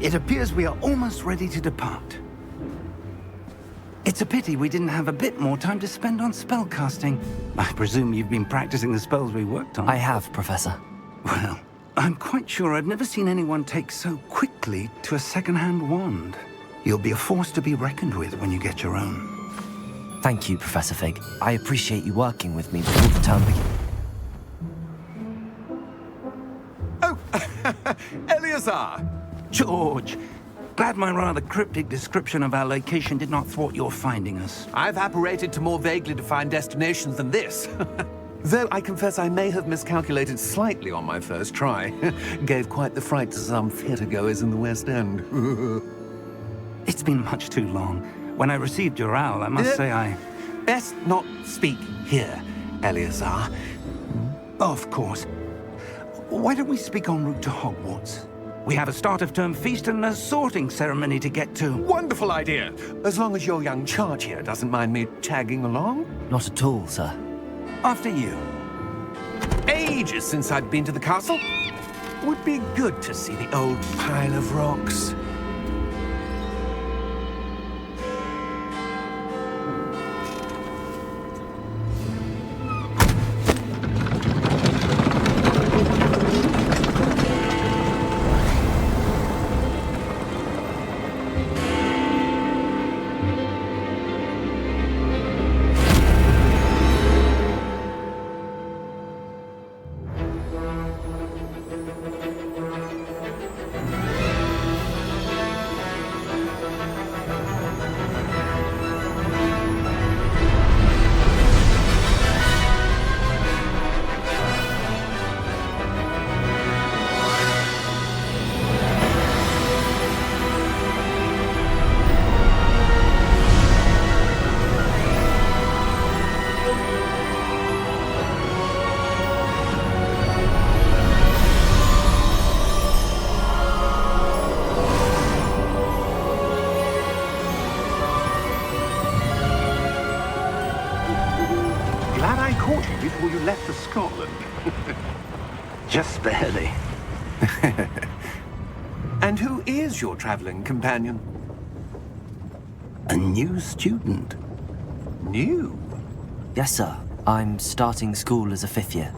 It appears we are almost ready to depart. It's a pity we didn't have a bit more time to spend on spellcasting. I presume you've been practicing the spells we worked on. I have, Professor. Well, I'm quite sure I've never seen anyone take so quickly to a second-hand wand. You'll be a force to be reckoned with when you get your own. Thank you, Professor Fig. I appreciate you working with me before the term begins. Oh, Eleazar! George, glad my rather cryptic description of our location did not thwart your finding us. I've apparated to more vaguely defined destinations than this. Though I confess I may have miscalculated slightly on my first try. Gave quite the fright to some theatre-goers in the West End. It's been much too long. When I received your owl, I must say I... Best not speak here, Eleazar. Of course. Why don't we speak en route to Hogwarts? We have a start-of-term feast and a sorting ceremony to get to. Wonderful idea! As long as your young charge here doesn't mind me tagging along. Not at all, sir. After you. Ages since I'd been to the castle. Would be good to see the old pile of rocks. Before you left for Scotland. Just barely. And who is your traveling companion? A new student. New? Yes, sir. I'm starting school as a 5th year.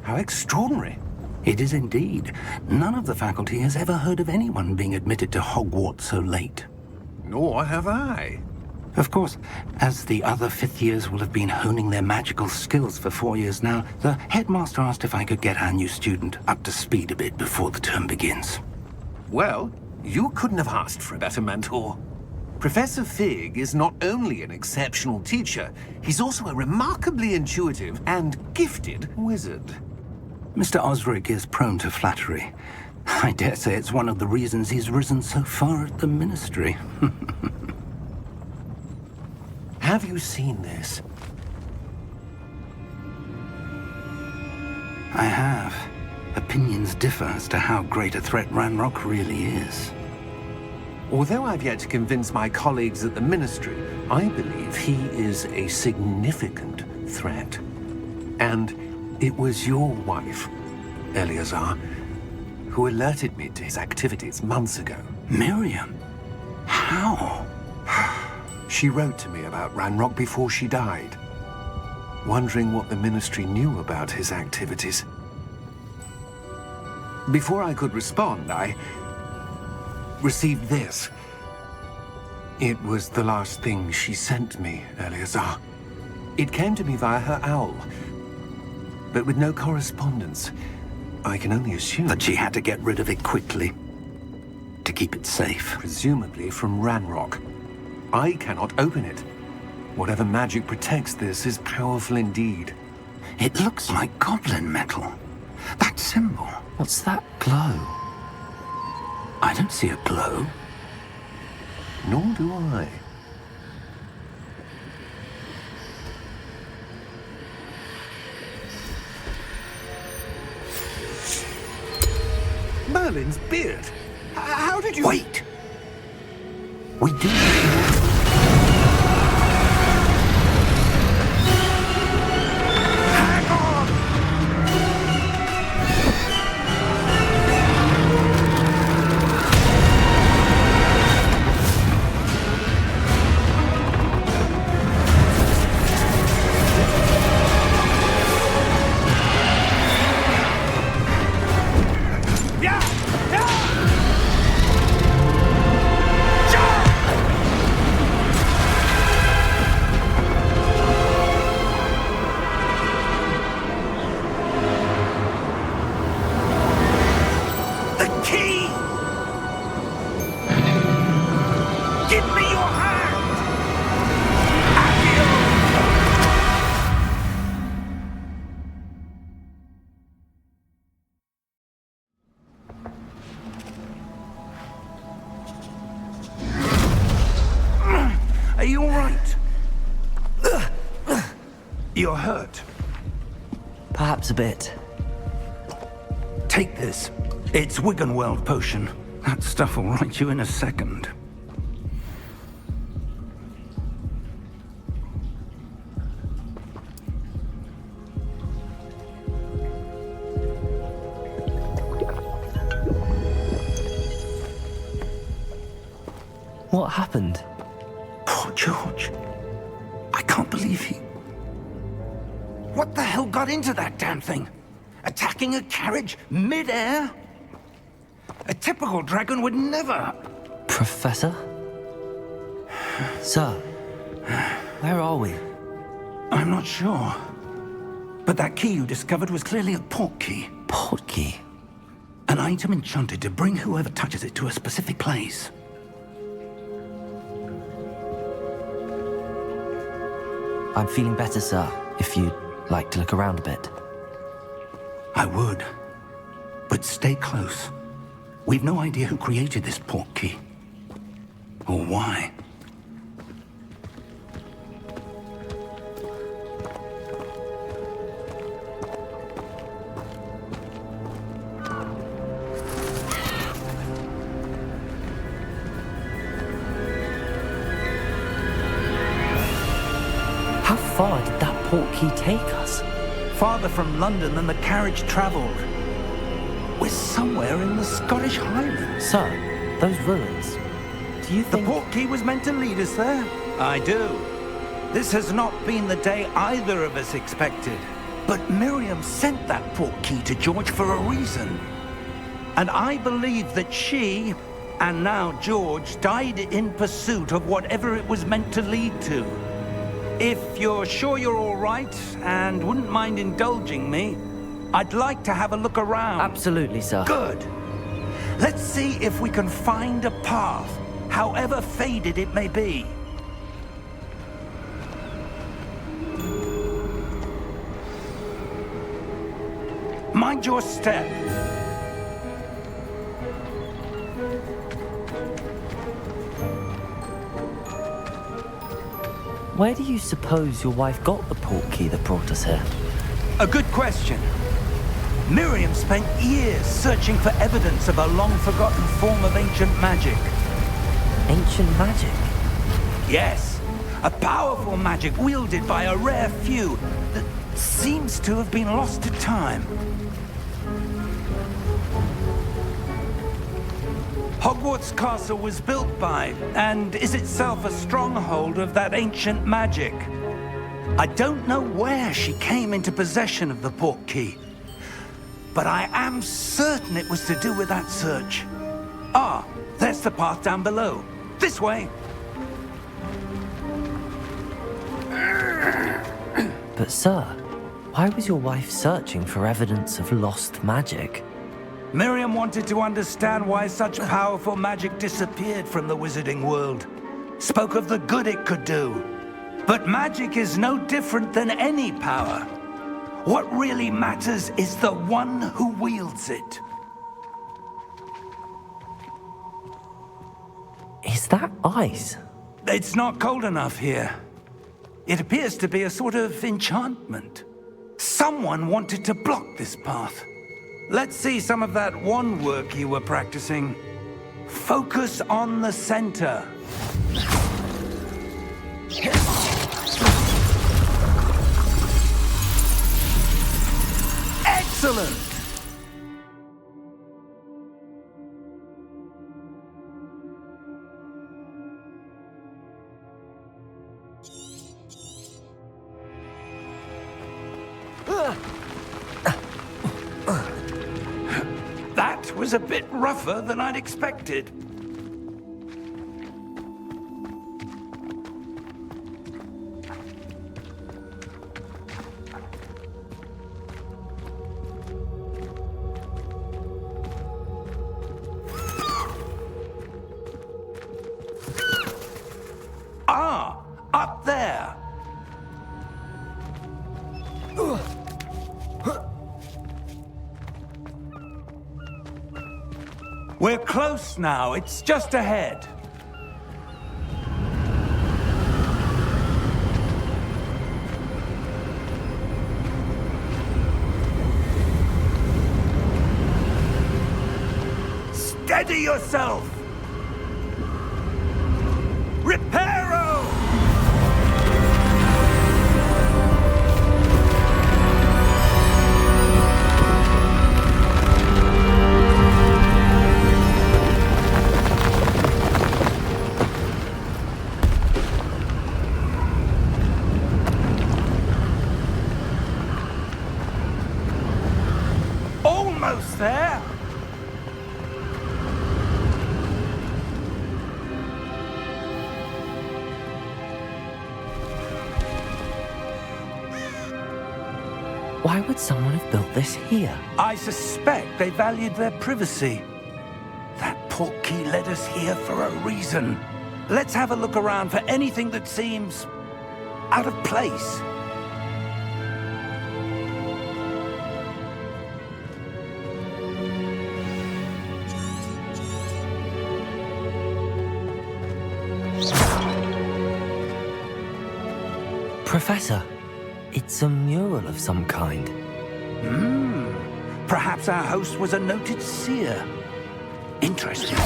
How extraordinary. It is indeed. None of the faculty has ever heard of anyone being admitted to Hogwarts so late. Nor have I. Of course, as the other 5th years will have been honing their magical skills for 4 years now, the headmaster asked if I could get our new student up to speed a bit before the term begins. Well, you couldn't have asked for a better mentor. Professor Fig is not only an exceptional teacher, he's also a remarkably intuitive and gifted wizard. Mr. Osric is prone to flattery. I dare say it's one of the reasons he's risen so far at the ministry. Have you seen this? I have. Opinions differ as to how great a threat Ranrock really is. Although I've yet to convince my colleagues at the Ministry, I believe he is a significant threat. And it was your wife, Eleazar, who alerted me to his activities months ago. Miriam? How? She wrote to me about Ranrock before she died, wondering what the Ministry knew about his activities. Before I could respond, I received this. It was the last thing she sent me, Eleazar. It came to me via her owl, but with no correspondence. I can only assume that she had to get rid of it quickly, to keep it safe. Presumably from Ranrock. I cannot open it. Whatever magic protects this is powerful indeed. It looks like goblin metal. That symbol. What's that glow? I don't see a glow. Nor do I. Merlin's beard. How did you... Wait! We do... Hang on! You're hurt. Perhaps a bit. Take this. It's Wiggenweld potion. That stuff will right you in a second. What happened? Poor George. I can't believe he... What the hell got into that damn thing? Attacking a carriage mid-air? A typical dragon would never... Professor? Sir, where are we? I'm not sure. But that key you discovered was clearly a port key. Port key? An item enchanted to bring whoever touches it to a specific place. I'm feeling better, sir, if you'd like to look around a bit. I would. But stay close. We've no idea who created this port key. Or why. How far did that port key take us? Farther from London than the carriage travelled. We're somewhere in the Scottish Highlands. Sir, those ruins. Do you The think... port key was meant to lead us there? I do. This has not been the day either of us expected. But Miriam sent that port key to George for a reason. And I believe that she, and now George, died in pursuit of whatever it was meant to lead to. If you're sure you're all right and wouldn't mind indulging me, I'd like to have a look around. Absolutely, sir. Good. Let's see if we can find a path, however faded it may be. Mind your step. Where do you suppose your wife got the port key that brought us here? A good question. Miriam spent years searching for evidence of a long-forgotten form of ancient magic. Ancient magic? Yes, a powerful magic wielded by a rare few that seems to have been lost to time. Hogwarts Castle was built by, and is itself a stronghold of that ancient magic. I don't know where she came into possession of the port key, but I am certain it was to do with that search. Ah, there's the path down below. This way. But sir, why was your wife searching for evidence of lost magic? Miriam wanted to understand why such powerful magic disappeared from the wizarding world. Spoke of the good it could do. But magic is no different than any power. What really matters is the one who wields it. Is that ice? It's not cold enough here. It appears to be a sort of enchantment. Someone wanted to block this path. Let's see some of that wand work you were practicing. Focus on the center. Excellent! That was a bit rougher than I'd expected. Ah, up there. We're close now. It's just ahead. Steady yourself! Reparo! Almost there! Why would someone have built this here? I suspect they valued their privacy. That portkey led us here for a reason. Let's have a look around for anything that seems out of place. Professor, it's a mural of some kind. Perhaps our host was a noted seer. Interesting.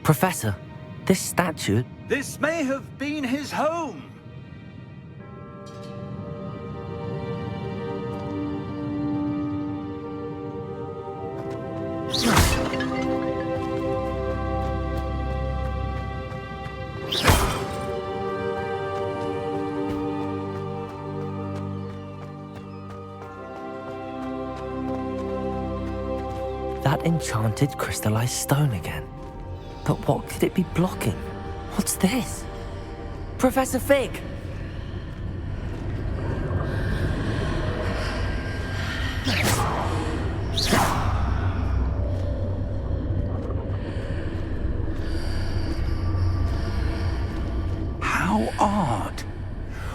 Professor, this statue... This may have been his home. That enchanted crystallized stone again. But what could it be blocking? What's this? Professor Fig! How odd.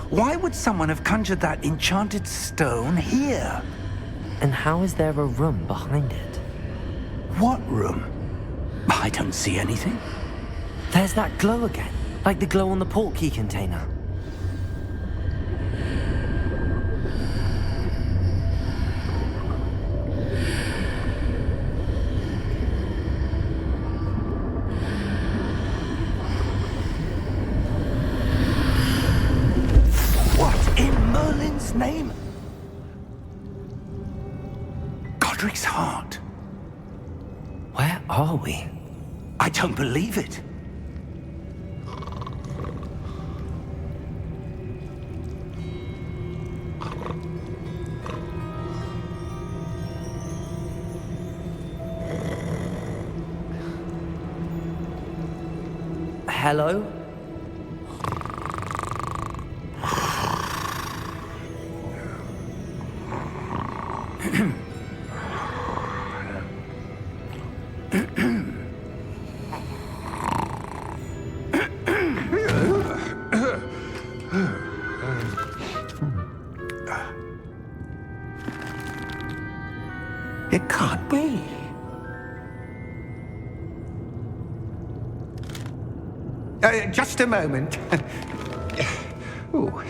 Why would someone have conjured that enchanted stone here? And how is there a room behind it? What room? I don't see anything. There's that glow again, like the glow on the portkey container. What in Merlin's name? Godric's heart. Where are we? I don't believe it. Hello? It can't be. Just a moment. Ooh.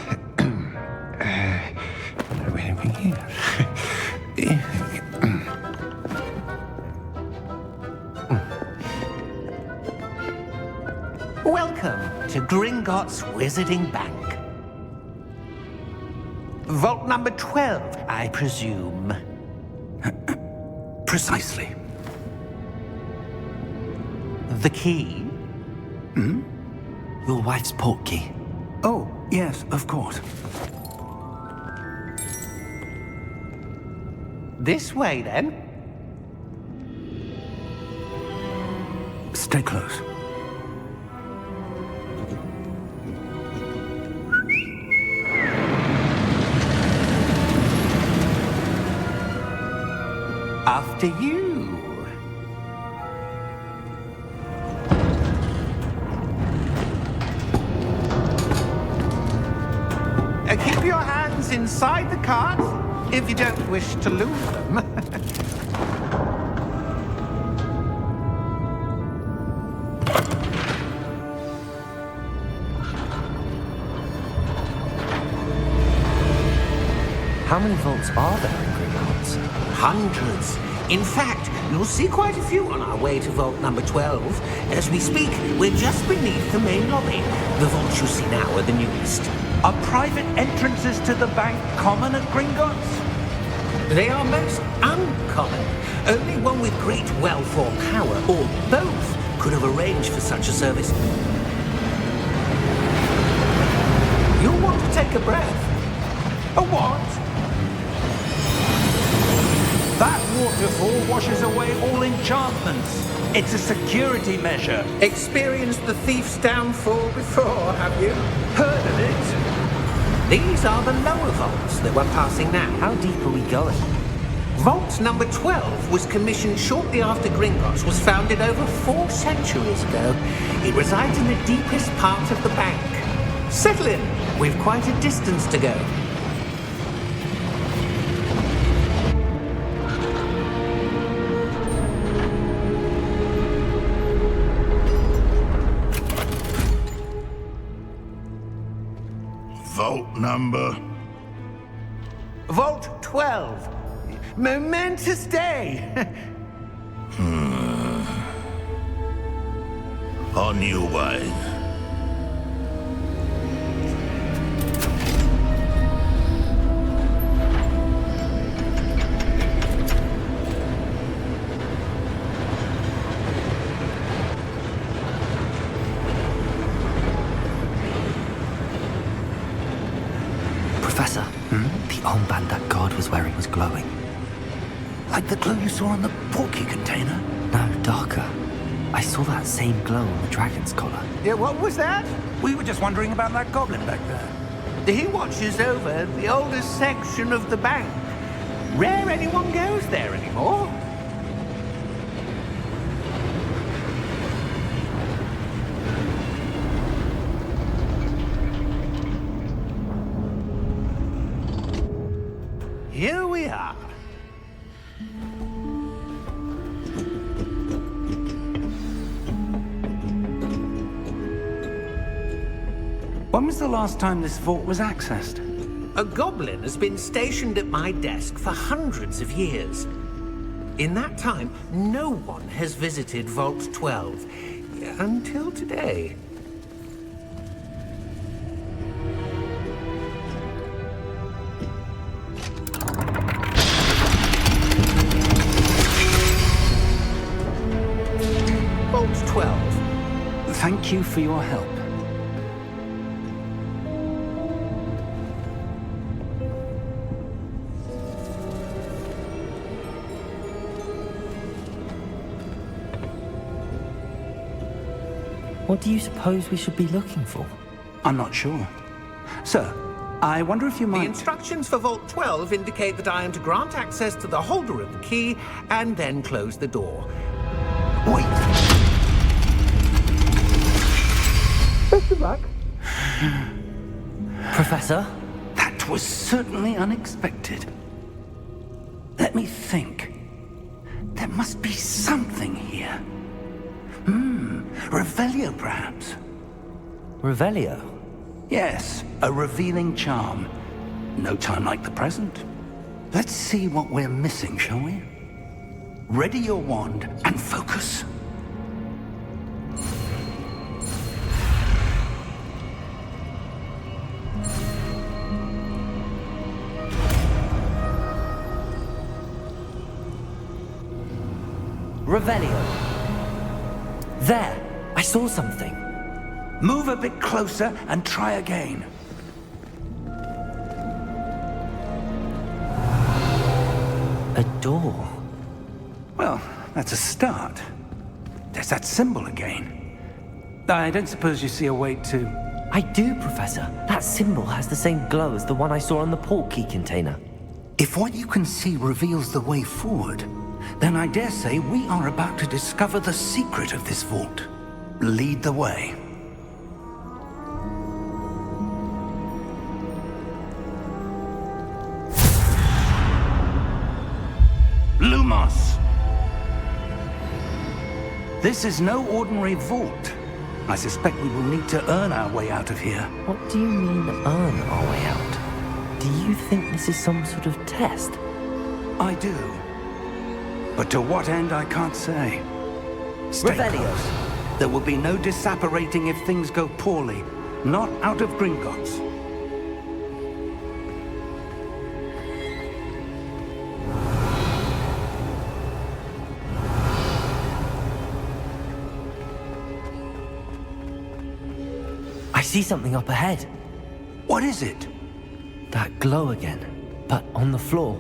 Anything here? Welcome to Gringotts Wizarding Bank. Vault number 12, I presume. Precisely. The key? Your wife's portkey. Oh, yes, of course. This way, then. Stay close. After you. Keep your hands inside the cart if you don't wish to lose them. How many vaults are there in Gringotts? Hundreds. In fact, you'll see quite a few on our way to vault number 12. As we speak, we're just beneath the main lobby. The vaults you see now are the newest. Are private entrances to the bank common at Gringotts? They are most uncommon. Only one with great wealth or power, or both, could have arranged for such a service. You'll want to take a breath. A what? That waterfall washes away all enchantments. It's a security measure. Experienced the thief's downfall before, have you? Heard of it? These are the lower vaults that we're passing now. How deep are we going? Vault number 12 was commissioned shortly after Gringotts was founded over 4 centuries ago. It resides in the deepest part of the bank. Settle in. We've quite a distance to go. Vault number? Vault 12. Momentous day. On your way. Professor, the armband that guard was wearing was glowing. Like the glow you saw on the portkey container? No, darker. I saw that same glow on the dragon's collar. Yeah, what was that? We were just wondering about that goblin back there. He watches over the oldest section of the bank. Rare anyone goes there anymore. Here we are. When was the last time this vault was accessed? A goblin has been stationed at my desk for hundreds of years. In that time, no one has visited Vault 12 until today. Vault 12. Thank you for your help. What do you suppose we should be looking for? I'm not sure. Sir, I wonder if you The might... instructions for Vault 12 indicate that I am to grant access to the holder of the key and then close the door. Wait! Best of luck. Professor? That was certainly unexpected. Let me think. There must be something here. Revelio, perhaps? Revelio? Yes, a revealing charm. No time like the present. Let's see what we're missing, shall we? Ready your wand and focus. Revelio. There! I saw something. Move a bit closer and try again. A door. Well, that's a start. There's that symbol again. I don't suppose you see a way to... I do, Professor. That symbol has the same glow as the one I saw on the portkey container. If what you can see reveals the way forward, then I dare say we are about to discover the secret of this vault. Lead the way. Lumos! This is no ordinary vault. I suspect we will need to earn our way out of here. What do you mean, earn our way out? Do you think this is some sort of test? I do. But to what end, I can't say. Stay Revelio. close. There will be no disapparating if things go poorly. Not out of Gringotts. I see something up ahead. What is it? That glow again, but on the floor.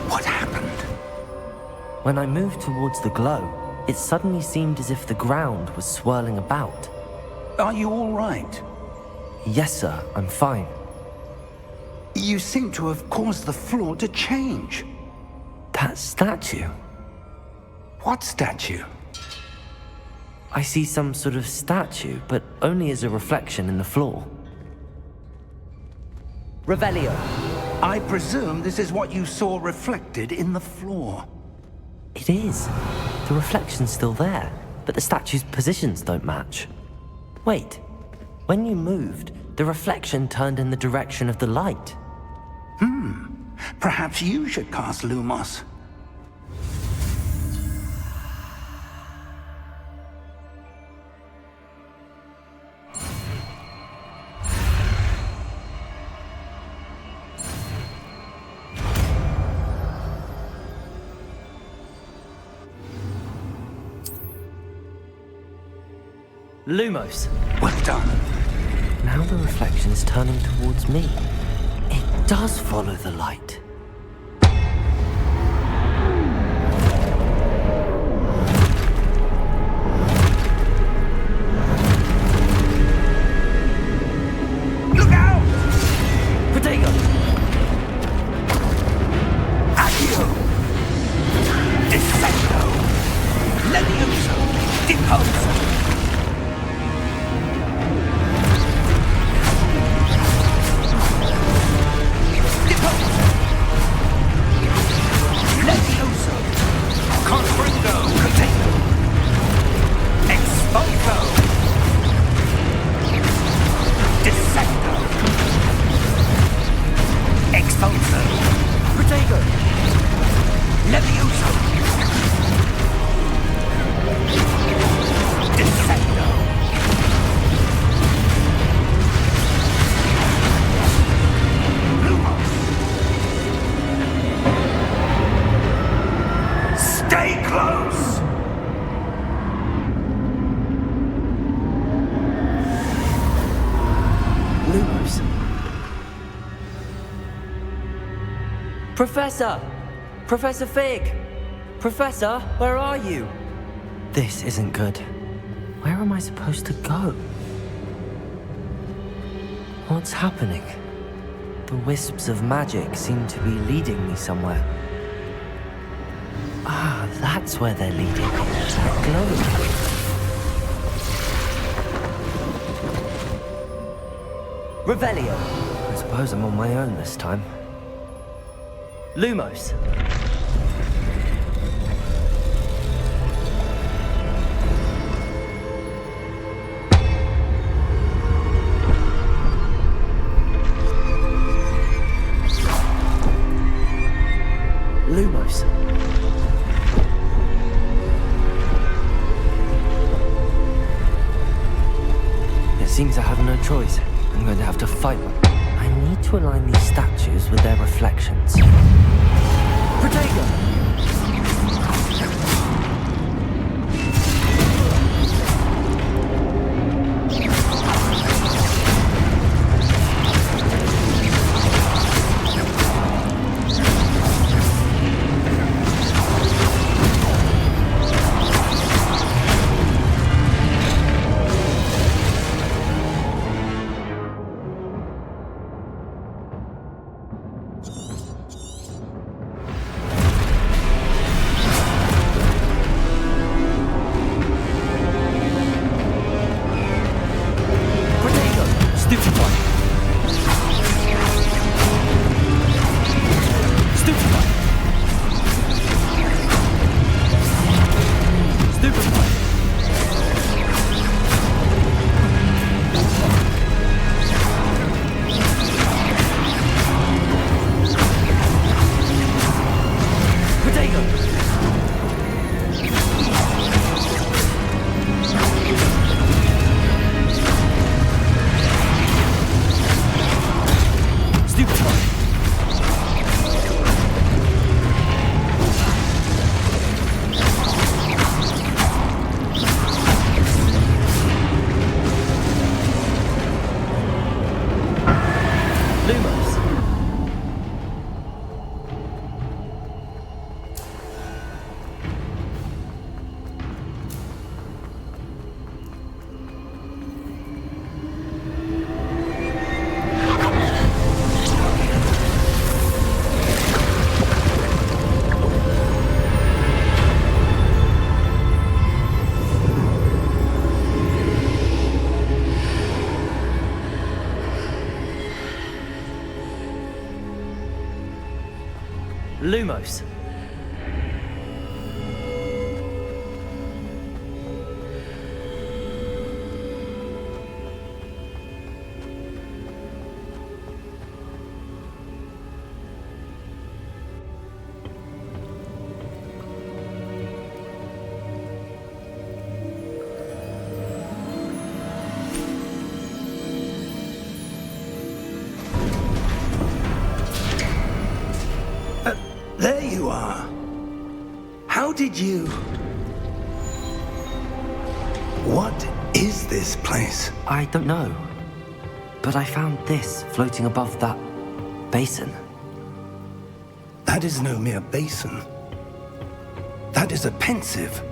What happened? When I moved towards the glow, it suddenly seemed as if the ground was swirling about. Are you all right? Yes, sir, I'm fine. You seem to have caused the floor to change. That statue? What statue? I see some sort of statue, but only as a reflection in the floor. Revelio. I presume this is what you saw reflected in the floor. It is. The reflection's still there, but the statue's positions don't match. Wait. When you moved, the reflection turned in the direction of the light. Perhaps you should cast Lumos. Lumos. Well done. Now the reflection is turning towards me. It does follow the light. Look out! Protego! Accio! Descendo! Levioso! Deposo! Professor! Professor Fig! Professor, where are you? This isn't good. Where am I supposed to go? What's happening? The wisps of magic seem to be leading me somewhere. Ah, that's where they're leading me. That glow. Revelio. I suppose I'm on my own this time. Lumos. Lumos. It seems I have no choice. I'm going to have to fight them. I need to align these statues with their reflections. Protego! Lumos. There you are. How did you... What is this place? I don't know. But I found this floating above that basin. That is no mere basin. That is a pensive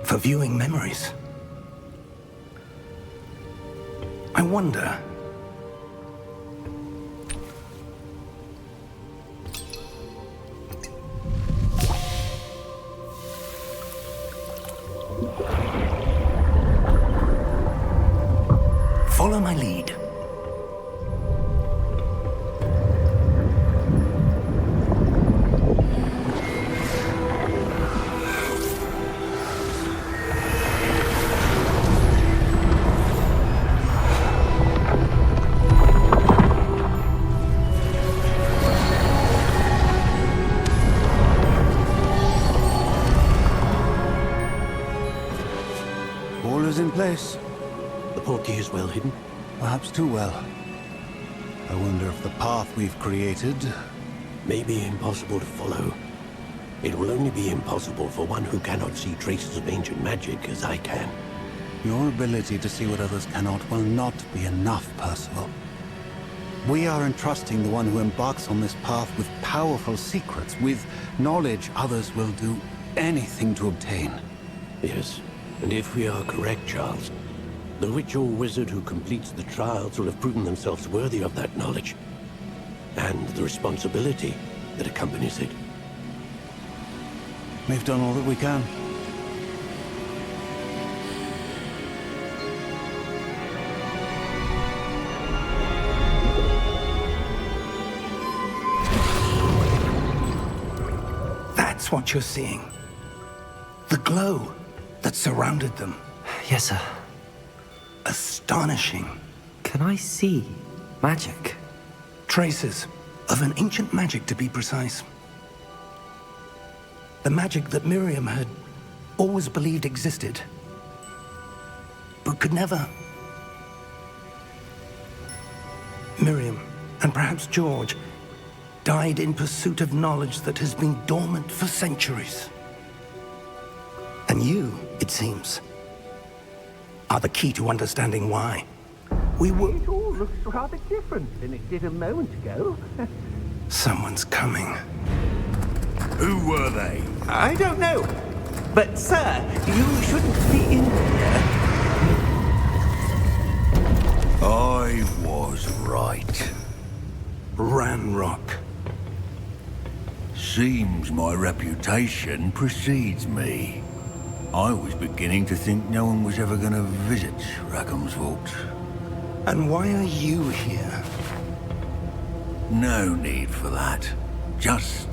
for viewing memories. I wonder... Follow my lead. All is in place. The portkey is well hidden. Perhaps too well. I wonder if the path we've created... May be impossible to follow. It will only be impossible for one who cannot see traces of ancient magic as I can. Your ability to see what others cannot will not be enough, Percival. We are entrusting the one who embarks on this path with powerful secrets, with knowledge others will do anything to obtain. Yes, and if we are correct, Charles, the witch or wizard who completes the trials will have proven themselves worthy of that knowledge, and the responsibility that accompanies it. We've done all that we can. That's what you're seeing. The glow that surrounded them. Yes, sir. Astonishing. Can I see magic? Traces of an ancient magic, to be precise. The magic that Miriam had always believed existed, but could never. Miriam, and perhaps George, died in pursuit of knowledge that has been dormant for centuries. And you, it seems, are the key to understanding why. We were... It all looks rather different than it did a moment ago. Someone's coming. Who were they? I don't know. But, sir, you shouldn't be in here. I was right. Ranrock. Seems my reputation precedes me. I was beginning to think no one was ever going to visit Rackham's vault. And why are you here? No need for that. Just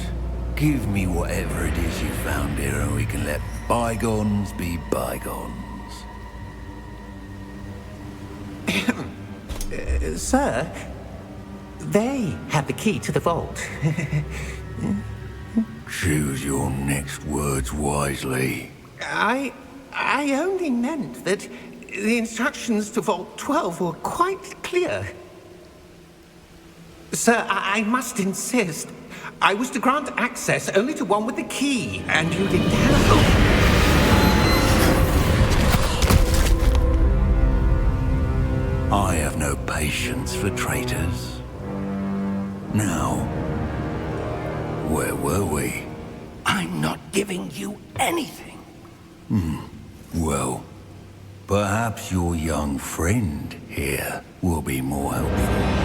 give me whatever it is you found here and we can let bygones be bygones. Sir, they have the key to the vault. Choose your next words wisely. I only meant that the instructions to Vault 12 were quite clear. Sir, I must insist. I was to grant access only to one with the key, and you didn't have... I have no patience for traitors. Now, where were we? I'm not giving you anything. Well, perhaps your young friend here will be more helpful.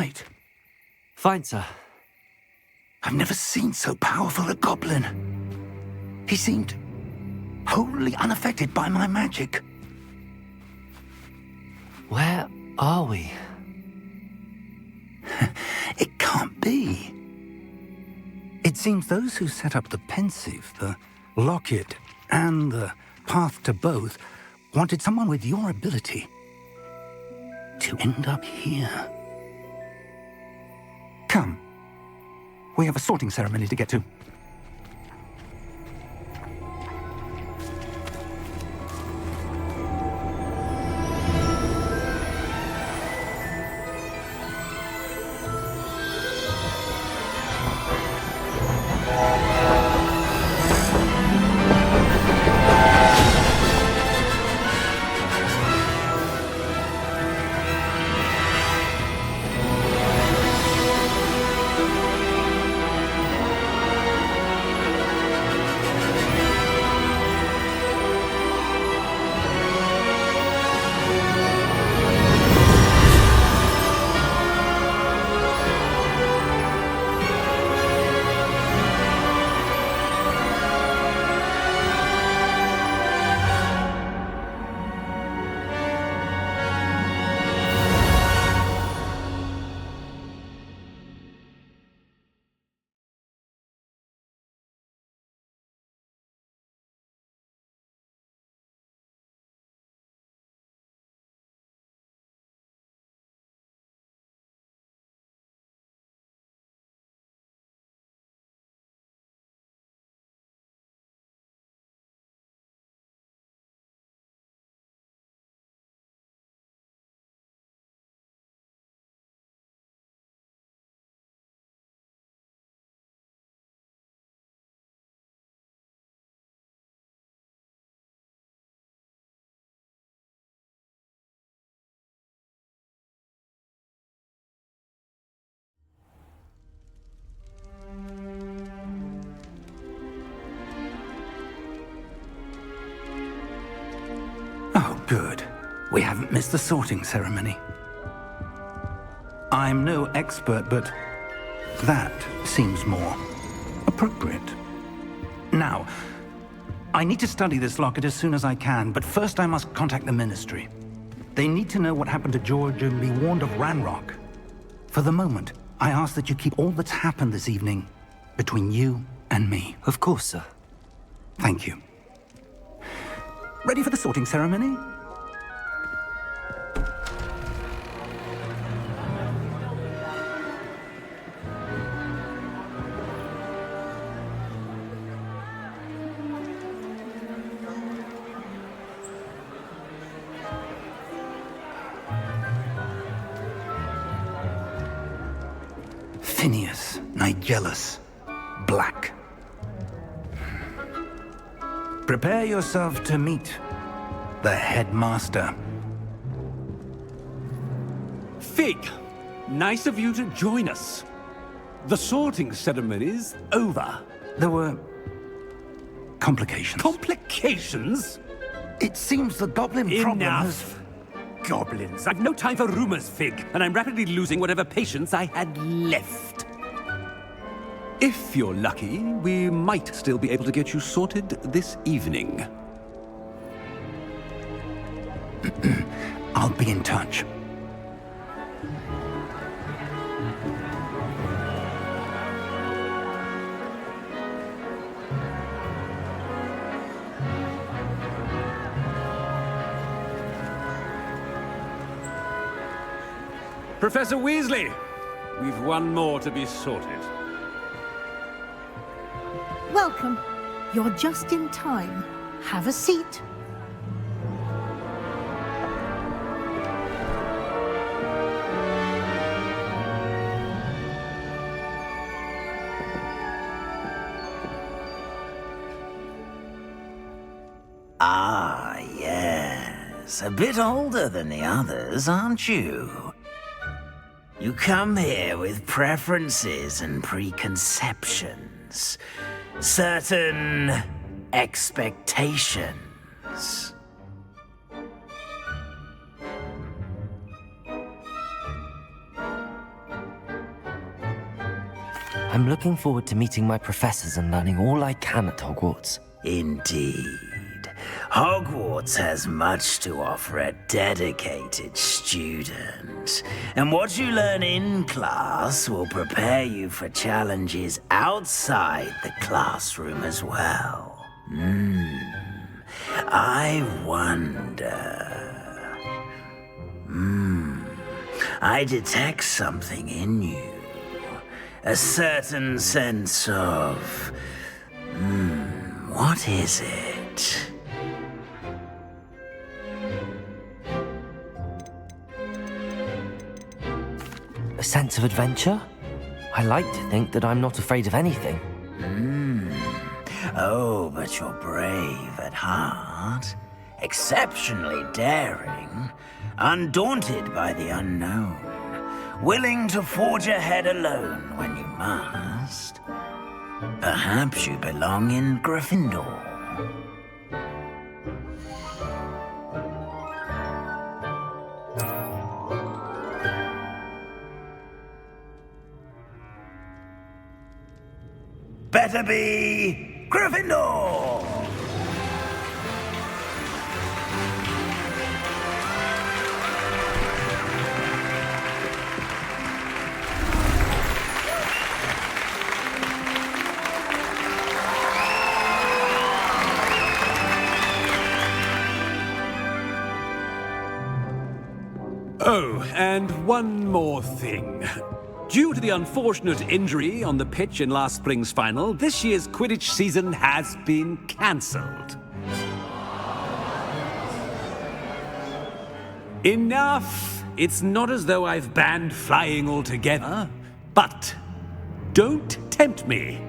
right? Fine, sir. I've never seen so powerful a goblin. He seemed wholly unaffected by my magic. Where are we? It can't be. It seems those who set up the pensive, the locket, and the path to both wanted someone with your ability to end up here. Come. We have a sorting ceremony to get to. Oh, good. We haven't missed the sorting ceremony. I'm no expert, but that seems more appropriate. Now, I need to study this locket as soon as I can, but first I must contact the Ministry. They need to know what happened to George and be warned of Ranrock. For the moment, I ask that you keep all that's happened this evening between you and me. Of course, sir. Thank you. Ready for the sorting ceremony? Phineas, Nigellus, Black. Prepare yourself to meet the headmaster. Fig, nice of you to join us. The sorting ceremony's over. There were complications. Complications? It seems the goblin problem has... Enough. Goblins. I've no time for rumors, Fig, and I'm rapidly losing whatever patience I had left. If you're lucky, we might still be able to get you sorted this evening. I'll be in touch. Professor Weasley, we've one more to be sorted. Welcome. You're just in time. Have a seat. Ah, yes. A bit older than the others, aren't you? You come here with preferences and preconceptions. Certain expectations. I'm looking forward to meeting my professors and learning all I can at Hogwarts. Indeed. Hogwarts has much to offer a dedicated student. And what you learn in class will prepare you for challenges outside the classroom as well. I wonder... I detect something in you. A certain sense of... what is it? A sense of adventure? I like to think that I'm not afraid of anything. Oh, but you're brave at heart. Exceptionally daring. Undaunted by the unknown. Willing to forge ahead alone when you must. Perhaps you belong in Gryffindor. Better be Gryffindor! Oh, and one more thing. Due to the unfortunate injury on the pitch in last spring's final, this year's Quidditch season has been cancelled. Enough! It's not as though I've banned flying altogether, but don't tempt me.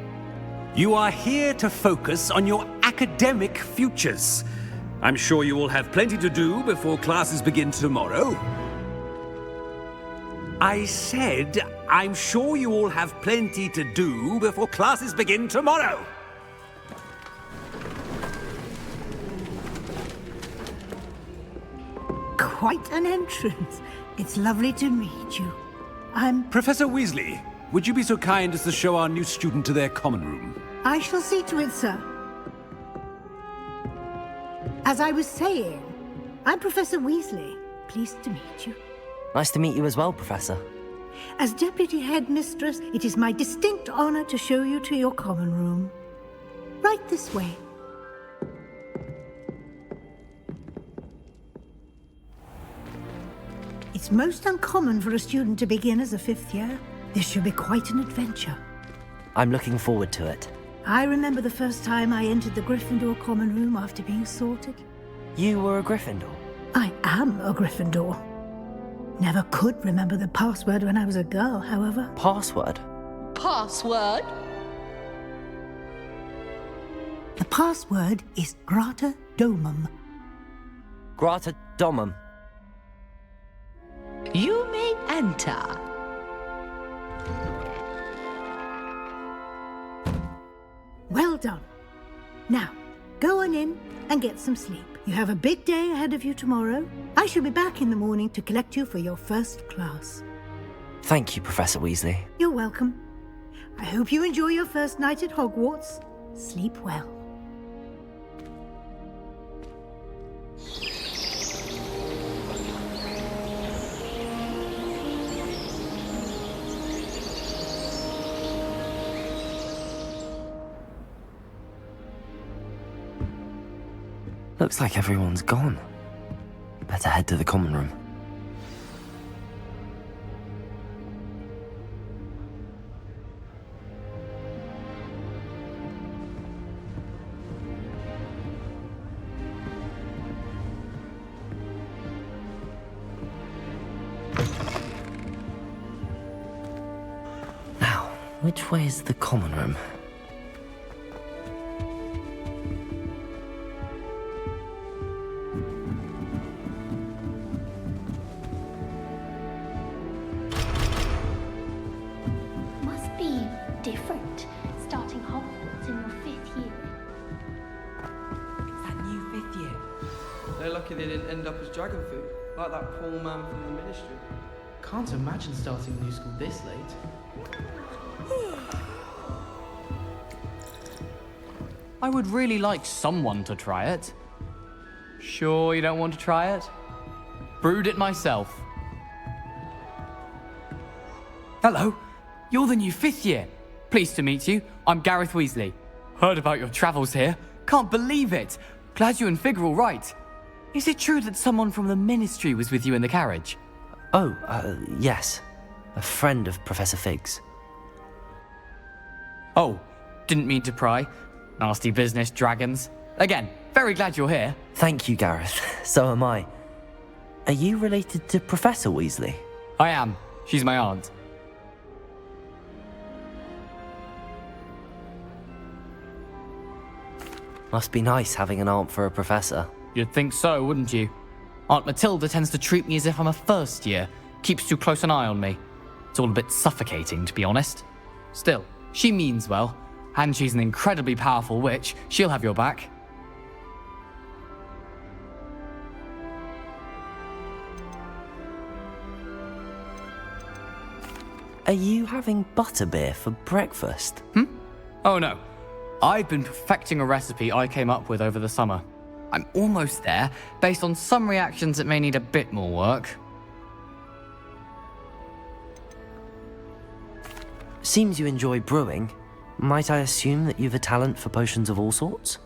You are here to focus on your academic futures. I'm sure you will have plenty to do before classes begin tomorrow. I said, I'm sure you all have plenty to do before classes begin tomorrow. Quite an entrance. It's lovely to meet you. Professor Weasley, would you be so kind as to show our new student to their common room? I shall see to it, sir. As I was saying, I'm Professor Weasley. Pleased to meet you. Nice to meet you as well, Professor. As Deputy Headmistress, it is my distinct honor to show you to your common room. Right this way. It's most uncommon for a student to begin as a fifth year. This should be quite an adventure. I'm looking forward to it. I remember the first time I entered the Gryffindor common room after being sorted. You were a Gryffindor? I am a Gryffindor. Never could remember the password when I was a girl, however. Password? Password? The password is Grata Domum. Grata Domum. You may enter. Well done. Now, go on in and get some sleep. You have a big day ahead of you tomorrow. I shall be back in the morning to collect you for your first class. Thank you, Professor Weasley. You're welcome. I hope you enjoy your first night at Hogwarts. Sleep well. Looks like everyone's gone. Better head to the common room. Now, which way is the common room? Different, starting Hogwarts in your 5th year. It's that new 5th year. They're lucky they didn't end up as dragon food, like that poor man from the ministry. Can't imagine starting a new school this late. I would really like someone to try it. Sure you don't want to try it? Brewed it myself. Hello, you're the new 5th year. Pleased to meet you. I'm Gareth Weasley. Heard about your travels here. Can't believe it. Glad you and Fig are all right. Is it true that someone from the Ministry was with you in the carriage? Oh, yes. A friend of Professor Fig's. Oh, didn't mean to pry. Nasty business, dragons. Again, very glad you're here. Thank you, Gareth. So am I. Are you related to Professor Weasley? I am. She's my aunt. Must be nice having an aunt for a professor. You'd think so, wouldn't you? Aunt Matilda tends to treat me as if I'm a first year. Keeps too close an eye on me. It's all a bit suffocating, to be honest. Still, she means well. And she's an incredibly powerful witch. She'll have your back. Are you having butterbeer for breakfast? Oh no. I've been perfecting a recipe I came up with over the summer. I'm almost there. Based on some reactions, it may need a bit more work. Seems you enjoy brewing. Might I assume that you've a talent for potions of all sorts?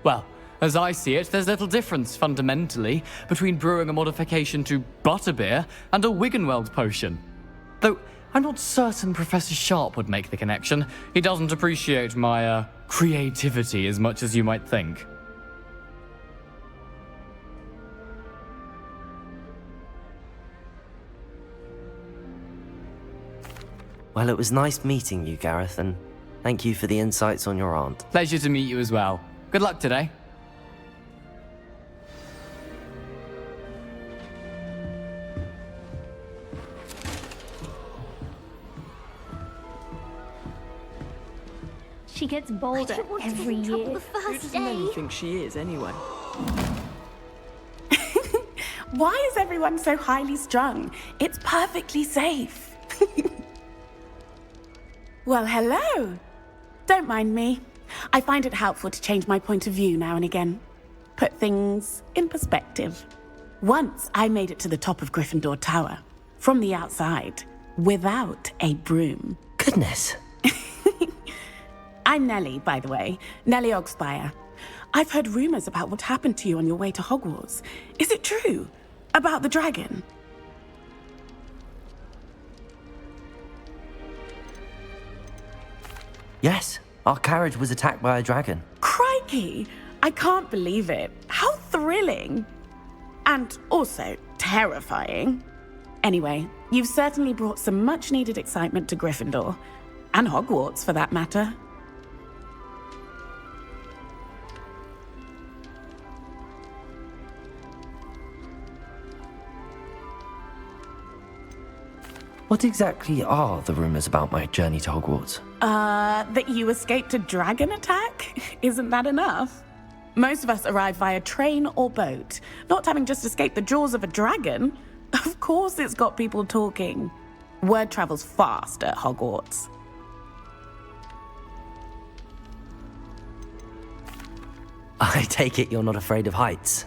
Well, as I see it, there's little difference, fundamentally, between brewing a modification to butterbeer and a Wiggenweld potion. Though, I'm not certain Professor Sharp would make the connection. He doesn't appreciate my, creativity as much as you might think. Well, it was nice meeting you, Gareth, and thank you for the insights on your aunt. Pleasure to meet you as well. Good luck today. She gets bolder every year. Who does Nelly think she is, anyway? Why is everyone so highly strung? It's perfectly safe. Well, hello. Don't mind me. I find it helpful to change my point of view now and again. Put things in perspective. Once I made it to the top of Gryffindor Tower, from the outside, without a broom. Goodness. I'm Nellie, by the way. Nellie Ogspire. I've heard rumors about what happened to you on your way to Hogwarts. Is it true? About the dragon? Yes, our carriage was attacked by a dragon. Crikey! I can't believe it. How thrilling! And also terrifying. Anyway, you've certainly brought some much-needed excitement to Gryffindor. And Hogwarts, for that matter. What exactly are the rumors about my journey to Hogwarts? That you escaped a dragon attack? Isn't that enough? Most of us arrive via train or boat, not having just escaped the jaws of a dragon. Of course it's got people talking. Word travels fast at Hogwarts. I take it you're not afraid of heights.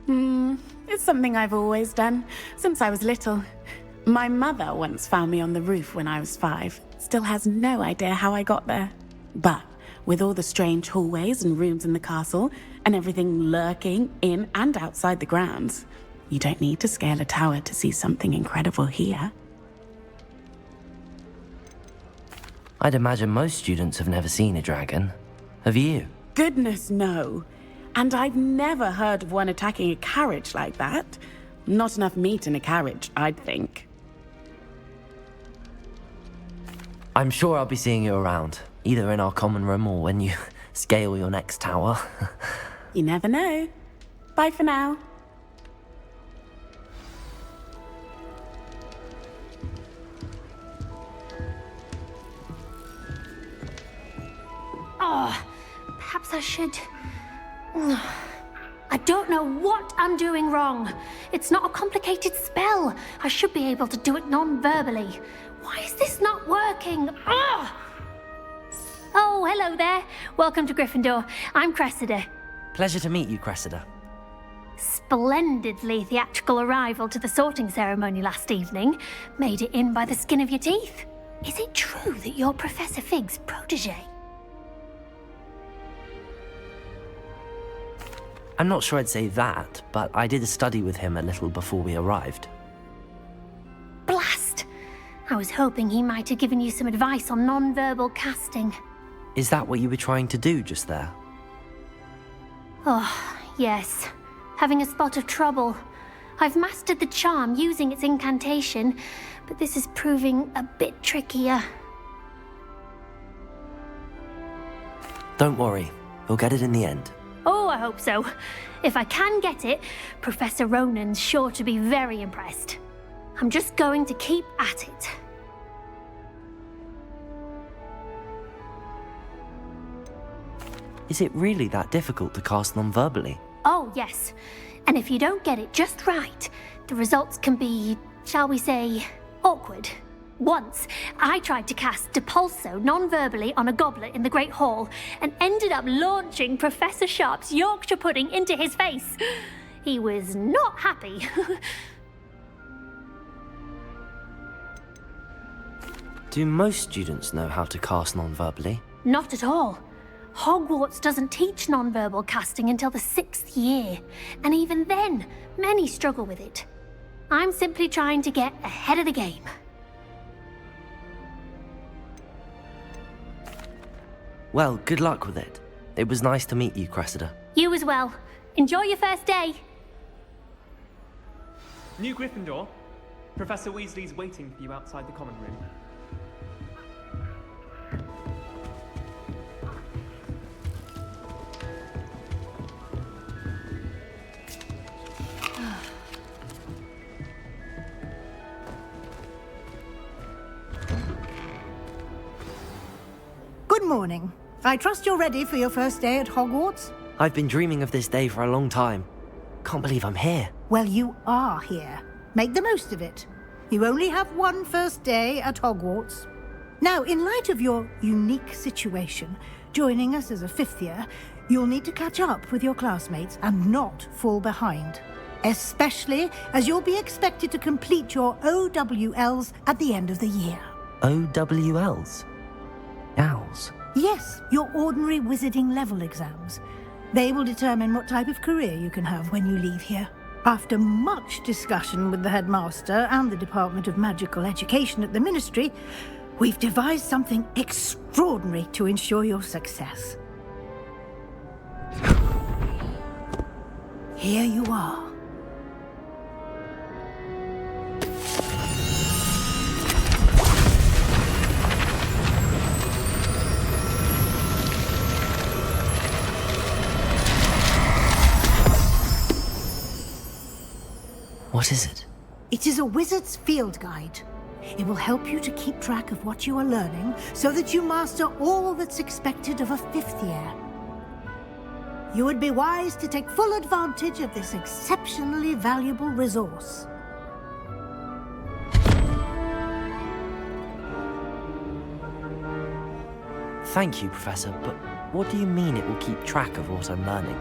It's something I've always done, since I was little. My mother once found me on the roof when I was 5. Still has no idea how I got there. But with all the strange hallways and rooms in the castle, and everything lurking in and outside the grounds, you don't need to scale a tower to see something incredible here. I'd imagine most students have never seen a dragon. Have you? Goodness, no. And I've never heard of one attacking a carriage like that. Not enough meat in a carriage, I'd think. I'm sure I'll be seeing you around, either in our common room or when you scale your next tower. You never know. Bye for now. Oh, perhaps I should... I don't know what I'm doing wrong. It's not a complicated spell. I should be able to do it non-verbally. Why is this not working? Ugh! Oh, hello there. Welcome to Gryffindor. I'm Cressida. Pleasure to meet you, Cressida. Splendidly theatrical arrival to the sorting ceremony last evening. Made it in by the skin of your teeth. Is it true that you're Professor Fig's protege? I'm not sure I'd say that, but I did study with him a little before we arrived. Blast! I was hoping he might have given you some advice on non-verbal casting. Is that what you were trying to do just there? Oh, yes. Having a spot of trouble. I've mastered the charm using its incantation, but this is proving a bit trickier. Don't worry, you'll get it in the end. Oh, I hope so. If I can get it, Professor Ronan's sure to be very impressed. I'm just going to keep at it. Is it really that difficult to cast non-verbally? Oh, yes. And if you don't get it just right, the results can be, shall we say, awkward. Once, I tried to cast Depulso non-verbally on a goblet in the Great Hall and ended up launching Professor Sharp's Yorkshire pudding into his face. He was not happy. Do most students know how to cast non-verbally? Not at all. Hogwarts doesn't teach non-verbal casting until the 6th year, and even then, many struggle with it. I'm simply trying to get ahead of the game. Well, good luck with it. It was nice to meet you, Cressida. You as well. Enjoy your first day. New Gryffindor. Professor Weasley's waiting for you outside the common room. Good morning. I trust you're ready for your first day at Hogwarts? I've been dreaming of this day for a long time. Can't believe I'm here. Well, you are here. Make the most of it. You only have one first day at Hogwarts. Now, in light of your unique situation, joining us as a 5th year, you'll need to catch up with your classmates and not fall behind. Especially as you'll be expected to complete your OWLs at the end of the year. OWLs? Owls? Yes, your ordinary wizarding level exams. They will determine what type of career you can have when you leave here. After much discussion with the headmaster and the Department of Magical Education at the Ministry, we've devised something extraordinary to ensure your success. Here you are. What is it? It is a wizard's field guide. It will help you to keep track of what you are learning so that you master all that's expected of a 5th year. You would be wise to take full advantage of this exceptionally valuable resource. Thank you, Professor, but what do you mean it will keep track of what I'm learning?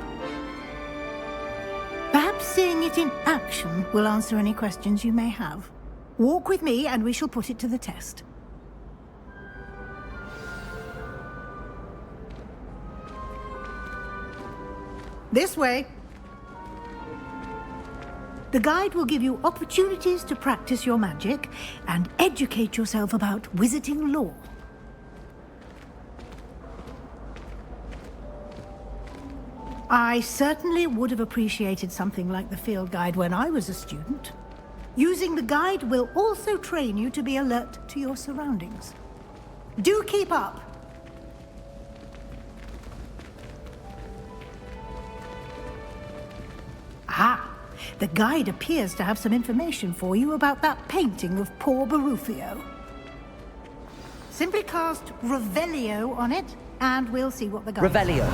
Perhaps seeing it in action will answer any questions you may have. Walk with me and we shall put it to the test. This way. The guide will give you opportunities to practice your magic and educate yourself about wizarding lore. I certainly would have appreciated something like the field guide when I was a student. Using the guide will also train you to be alert to your surroundings. Do keep up! Ah, the guide appears to have some information for you about that painting of poor Barufio. Simply cast Revelio on it, and we'll see what the guide Revelio.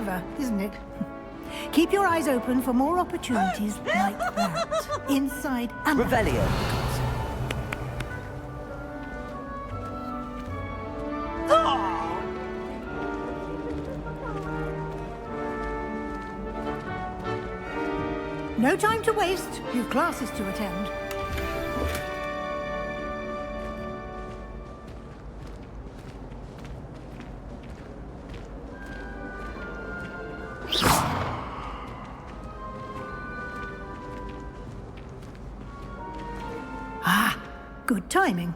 Clever, isn't it? Keep your eyes open for more opportunities like that. Inside and out. Revelio. No time to waste. You've classes to attend. Ah, good timing.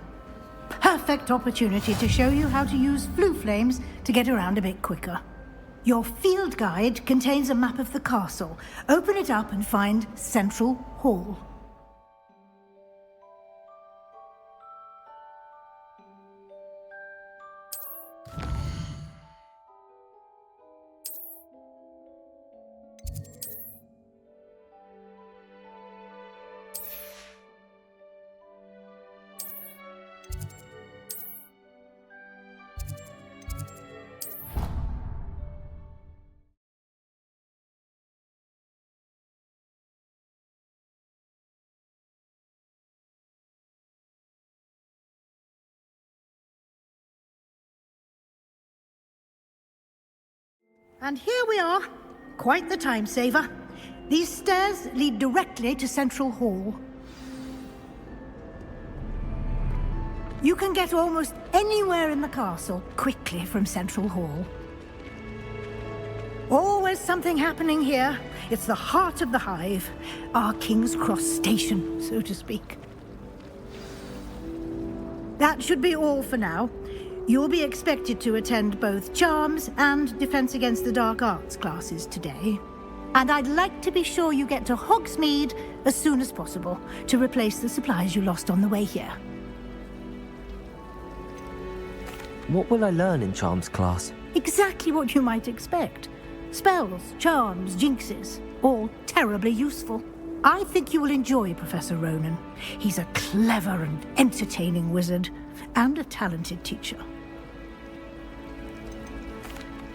Perfect opportunity to show you how to use flue flames to get around a bit quicker. Your field guide contains a map of the castle. Open it up and find Central Hall. And here we are. Quite the time saver. These stairs lead directly to Central Hall. You can get almost anywhere in the castle quickly from Central Hall. Always something happening here. It's the heart of the hive. Our King's Cross station, so to speak. That should be all for now. You'll be expected to attend both Charms and Defense Against the Dark Arts classes today. And I'd like to be sure you get to Hogsmeade as soon as possible to replace the supplies you lost on the way here. What will I learn in Charms class? Exactly what you might expect. Spells, charms, jinxes, all terribly useful. I think you will enjoy Professor Ronan. He's a clever and entertaining wizard, and a talented teacher.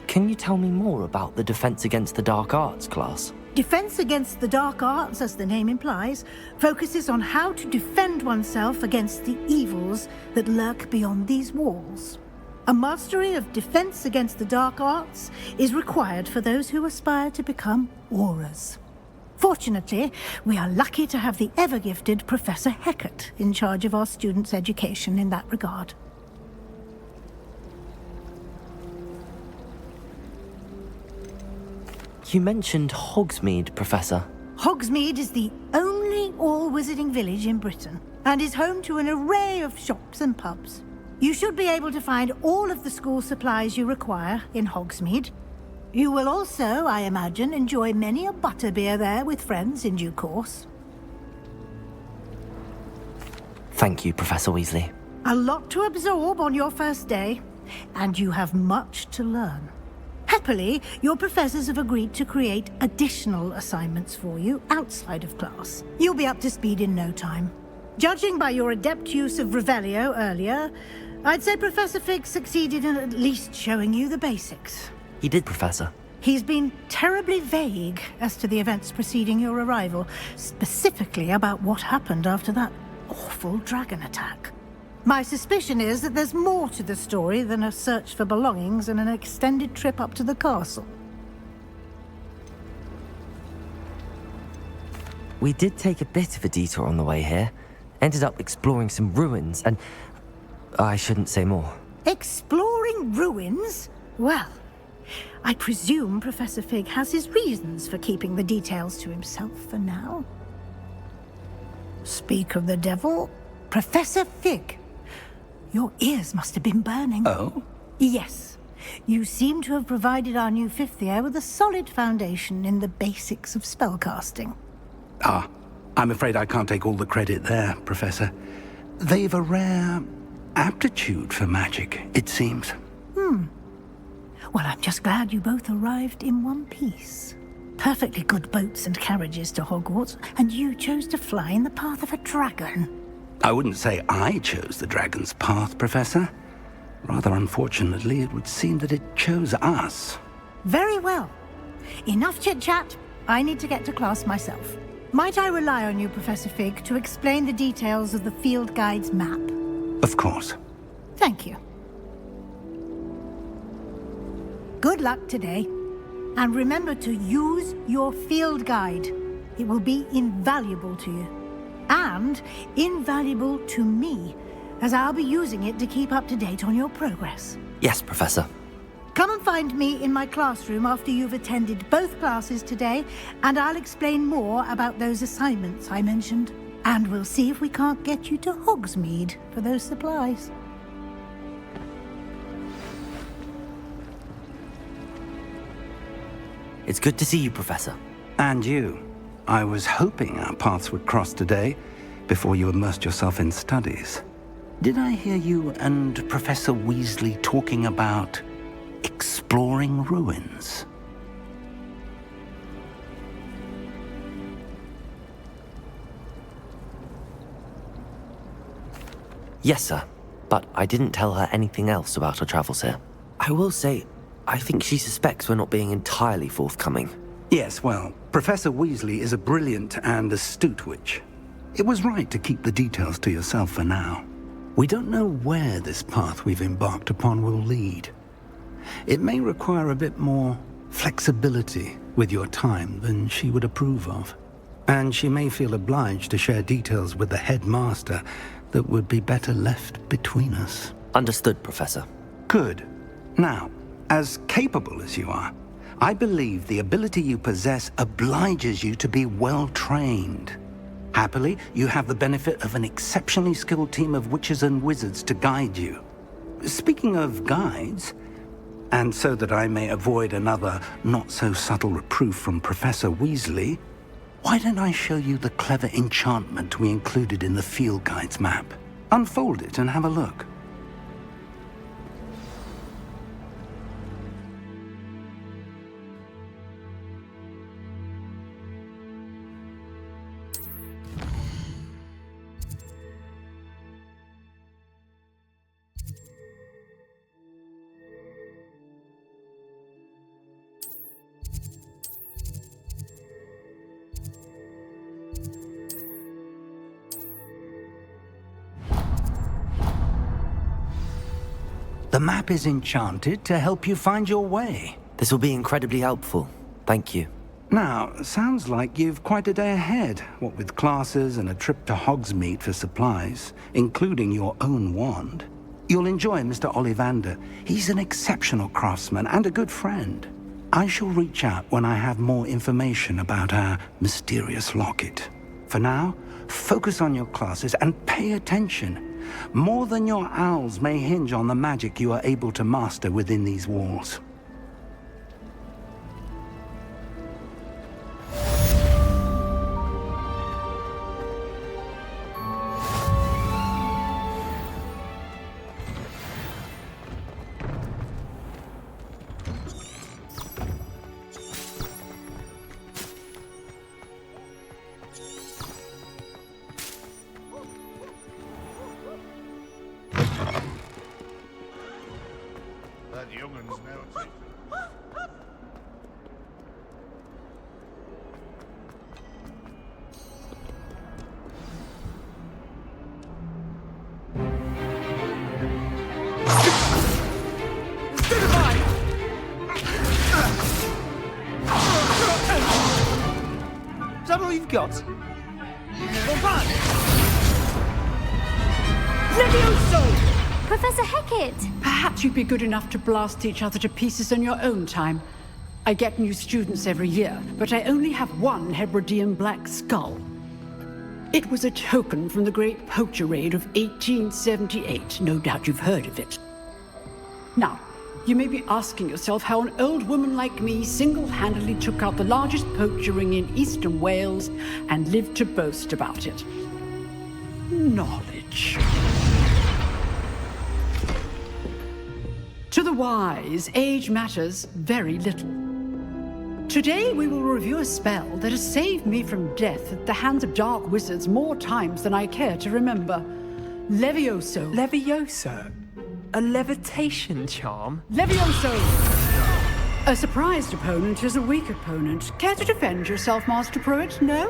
Can you tell me more about the Defense Against the Dark Arts class? Defense Against the Dark Arts, as the name implies, focuses on how to defend oneself against the evils that lurk beyond these walls. A mastery of Defense Against the Dark Arts is required for those who aspire to become Aurors. Fortunately, we are lucky to have the ever-gifted Professor Hecat in charge of our students' education in that regard. You mentioned Hogsmeade, Professor. Hogsmeade is the only all-wizarding village in Britain, and is home to an array of shops and pubs. You should be able to find all of the school supplies you require in Hogsmeade. You will also, I imagine, enjoy many a butterbeer there with friends in due course. Thank you, Professor Weasley. A lot to absorb on your first day, and you have much to learn. Happily, your professors have agreed to create additional assignments for you outside of class. You'll be up to speed in no time. Judging by your adept use of Revelio earlier, I'd say Professor Fig succeeded in at least showing you the basics. He did, Professor. He's been terribly vague as to the events preceding your arrival, specifically about what happened after that awful dragon attack. My suspicion is that there's more to the story than a search for belongings and an extended trip up to the castle. We did take a bit of a detour on the way here. Ended up exploring some ruins and... I shouldn't say more. Exploring ruins? Well, I presume Professor Fig has his reasons for keeping the details to himself for now. Speak of the devil, Professor Fig. Your ears must have been burning. Oh? Yes. You seem to have provided our new fifth year with a solid foundation in the basics of spellcasting. Ah, I'm afraid I can't take all the credit there, Professor. They've a rare aptitude for magic, it seems. Well, I'm just glad you both arrived in one piece. Perfectly good boats and carriages to Hogwarts, and you chose to fly in the path of a dragon. I wouldn't say I chose the dragon's path, Professor. Rather unfortunately, it would seem that it chose us. Very well. enough chit-chat. I need to get to class myself. Might I rely on you, Professor Fig, to explain the details of the field guide's map? Of course. Thank you. Good luck today. And remember to use your field guide. It will be invaluable to you. And invaluable to me, as I'll be using it to keep up to date on your progress. Yes, Professor. Come and find me in my classroom after you've attended both classes today, and I'll explain more about those assignments I mentioned. And we'll see if we can't get you to Hogsmeade for those supplies. It's good to see you, Professor. And you. I was hoping our paths would cross today, before you immersed yourself in studies. Did I hear you and Professor Weasley talking about exploring ruins? Yes, sir. But I didn't tell her anything else about our travels here. I will say, I think she suspects we're not being entirely forthcoming. Yes, well, Professor Weasley is a brilliant and astute witch. It was right to keep the details to yourself for now. We don't know where this path we've embarked upon will lead. It may require a bit more flexibility with your time than she would approve of. And she may feel obliged to share details with the headmaster that would be better left between us. Understood, Professor. Good. Now, as capable as you are, I believe the ability you possess obliges you to be well-trained. Happily, you have the benefit of an exceptionally skilled team of witches and wizards to guide you. Speaking of guides, and so that I may avoid another not-so-subtle reproof from Professor Weasley, why don't I show you the clever enchantment we included in the field guide's map? Unfold it and have a look. The map is enchanted to help you find your way. This will be incredibly helpful. Thank you. Now, sounds like you've quite a day ahead, what with classes and a trip to Hogsmeade for supplies, including your own wand. You'll enjoy Mr. Ollivander. He's an exceptional craftsman and a good friend. I shall reach out when I have more information about our mysterious locket. For now, focus on your classes and pay attention. More than your owls may hinge on the magic you are able to master within these walls. Is that all you've got? Levioso! Professor Hecat! Perhaps you'd be good enough to blast each other to pieces in your own time. I get new students every year, but I only have one Hebridean black skull. It was a token from the Great Poacher Raid of 1878. No doubt you've heard of it. Now, you may be asking yourself how an old woman like me single-handedly took out the largest poacher ring in eastern Wales and lived to boast about it. Knowledge. To the wise, age matters very little. Today we will review a spell that has saved me from death at the hands of dark wizards more times than I care to remember. Levioso. Levioso? A levitation charm? Levioso! A surprised opponent is a weak opponent. Care to defend yourself, Master Pruitt? No?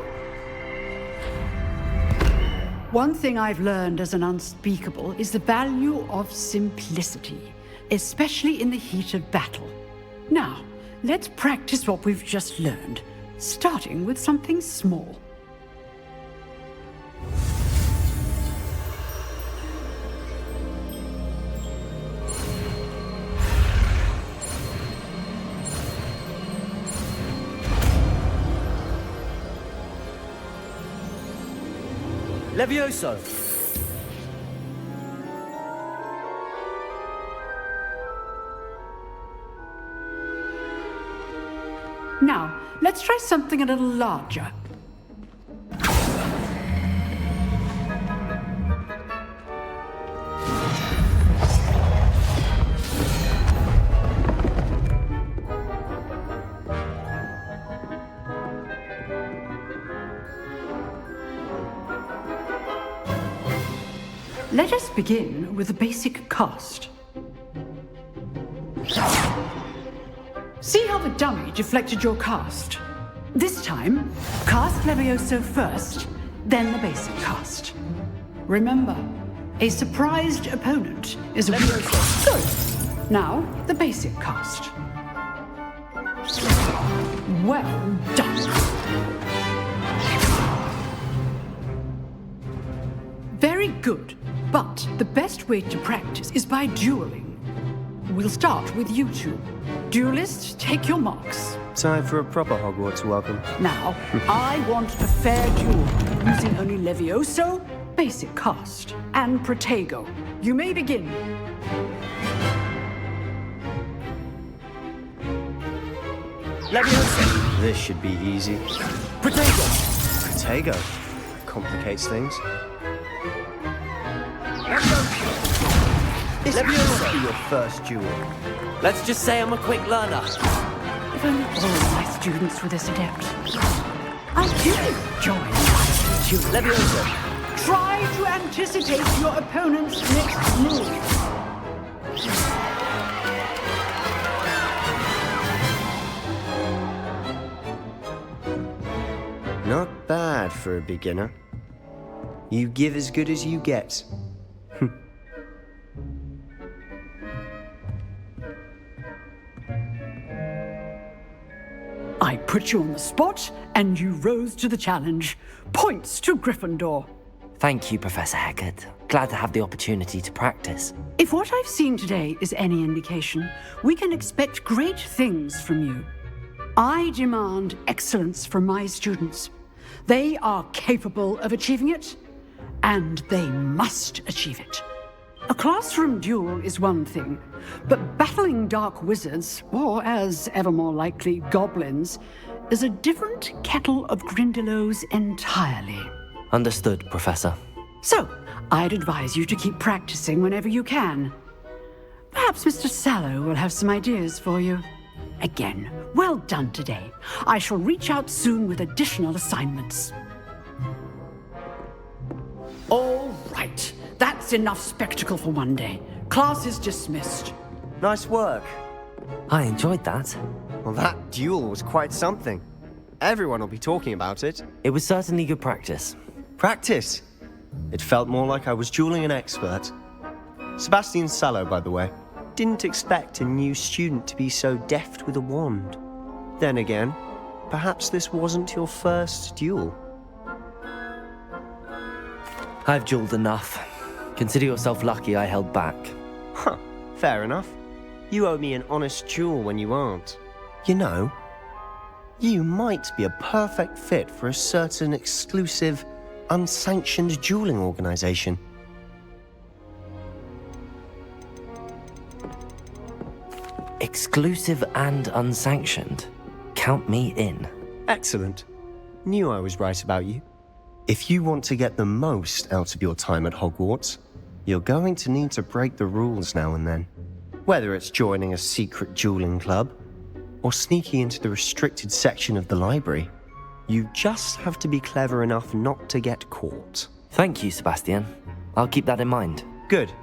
One thing I've learned as an unspeakable is the value of simplicity, especially in the heat of battle. Now, let's practice what we've just learned, starting with something small. Levioso! Now, let's try something a little larger. Let us begin with the basic cast. See how the dummy deflected your cast? This time, cast Levioso first, then the basic cast. Remember, a surprised opponent is a Levioso. Good. Now, the basic cast. Well done. Very good. But the best way to practice is by dueling. We'll start with you two. Duelists, take your marks. Time for a proper Hogwarts welcome. Now, I want a fair duel, using only Levioso, basic cast, and Protego. You may begin. Levioso! This should be easy. Protego! Protego? Complicates things. This will be your first duel. Let's just say I'm a quick learner. If only all my students were this adept. I do enjoy dueling. Levioso! Try to anticipate your opponent's next move. Not bad for a beginner. You give as good as you get. I put you on the spot, and you rose to the challenge. Points to Gryffindor. Thank you, Professor Hecat. Glad to have the opportunity to practice. If what I've seen today is any indication, we can expect great things from you. I demand excellence from my students. They are capable of achieving it, and they must achieve it. A classroom duel is one thing, but battling dark wizards, or as ever more likely, goblins, is a different kettle of Grindylows entirely. Understood, Professor. So, I'd advise you to keep practicing whenever you can. Perhaps Mr. Sallow will have some ideas for you. Again, well done today. I shall reach out soon with additional assignments. All right. That's enough spectacle for one day. Class is dismissed. Nice work. I enjoyed that. Well, that duel was quite something. Everyone will be talking about it. It was certainly good practice. Practice? It felt more like I was dueling an expert. Sebastian Sallow, by the way. Didn't expect a new student to be so deft with a wand. Then again, perhaps this wasn't your first duel. I've dueled enough. Consider yourself lucky I held back. Huh, fair enough. You owe me an honest duel when you aren't. You know, you might be a perfect fit for a certain exclusive, unsanctioned dueling organization. Exclusive and unsanctioned? Count me in. Excellent. Knew I was right about you. If you want to get the most out of your time at Hogwarts, you're going to need to break the rules now and then. Whether it's joining a secret dueling club, or sneaking into the restricted section of the library, you just have to be clever enough not to get caught. Thank you, Sebastian. I'll keep that in mind. Good.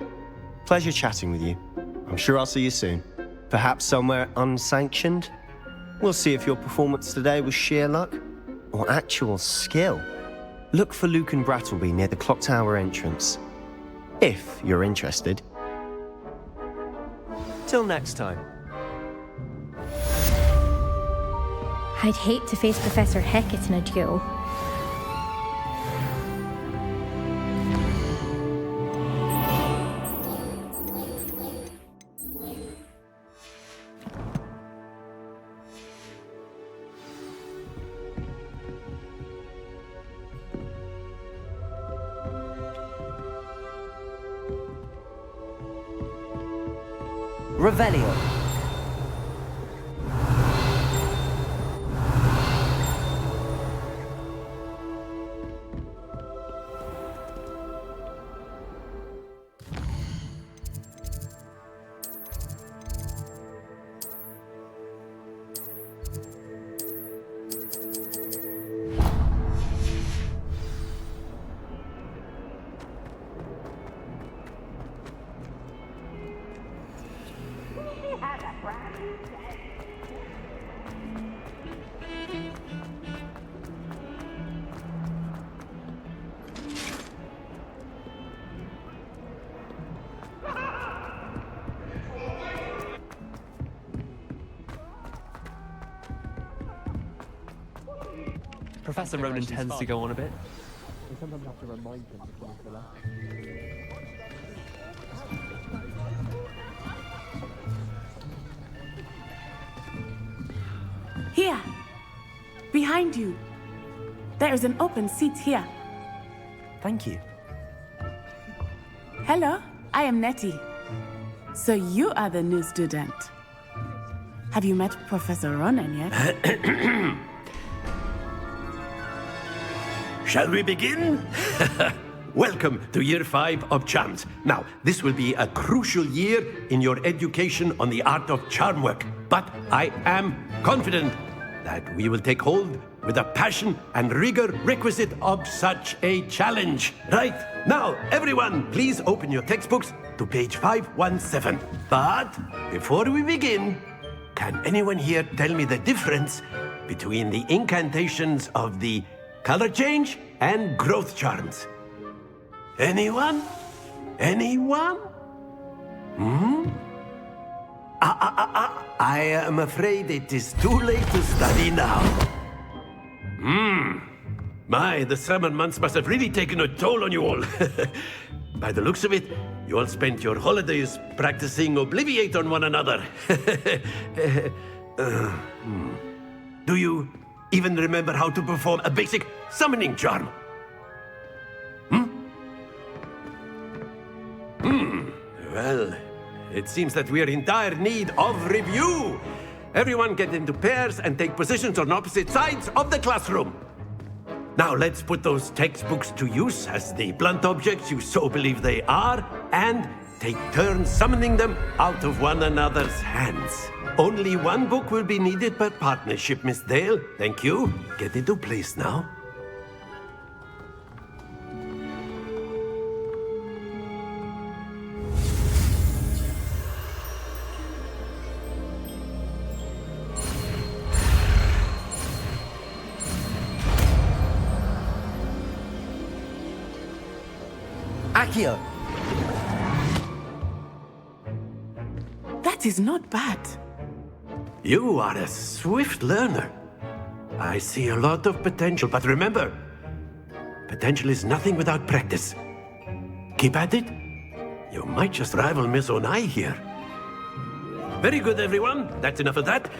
Pleasure chatting with you. I'm sure I'll see you soon. Perhaps somewhere unsanctioned? We'll see if your performance today was sheer luck or actual skill. Look for Luke and Brattleby near the clock tower entrance, if you're interested. Till next time. I'd hate to face Professor Hecat in a duel. Revelio. Professor Ronan tends to go on a bit. We sometimes have to remind him to come to the left. Here! Behind you! There is an open seat here. Thank you. Hello, I am Nettie. So you are the new student. Have you met Professor Ronan yet? Shall we begin? Welcome to Year 5 of Charms. Now, this will be a crucial year in your education on the art of charm work. But I am confident that we will take hold with the passion and rigor requisite of such a challenge. Right, now, everyone, please open your textbooks to page 517. But before we begin, can anyone here tell me the difference between the incantations of the color change and growth charms? Anyone? Anyone? I am afraid it is too late to study now. My, the summer months must have really taken a toll on you all. By the looks of it, you all spent your holidays practicing Obliviate on one another. Do you even remember how to perform a basic summoning charm? Well, it seems that we are in dire need of review. Everyone get into pairs and take positions on opposite sides of the classroom. Now let's put those textbooks to use as the blunt objects you so believe they are, and take turns summoning them out of one another's hands. Only one book will be needed per partnership, Miss Dale. Thank you. Get into place now. Accio. That is not bad. You are a swift learner. I see a lot of potential, but remember, potential is nothing without practice. Keep at it. You might just rival Miss Onai here. Very good, everyone. That's enough of that.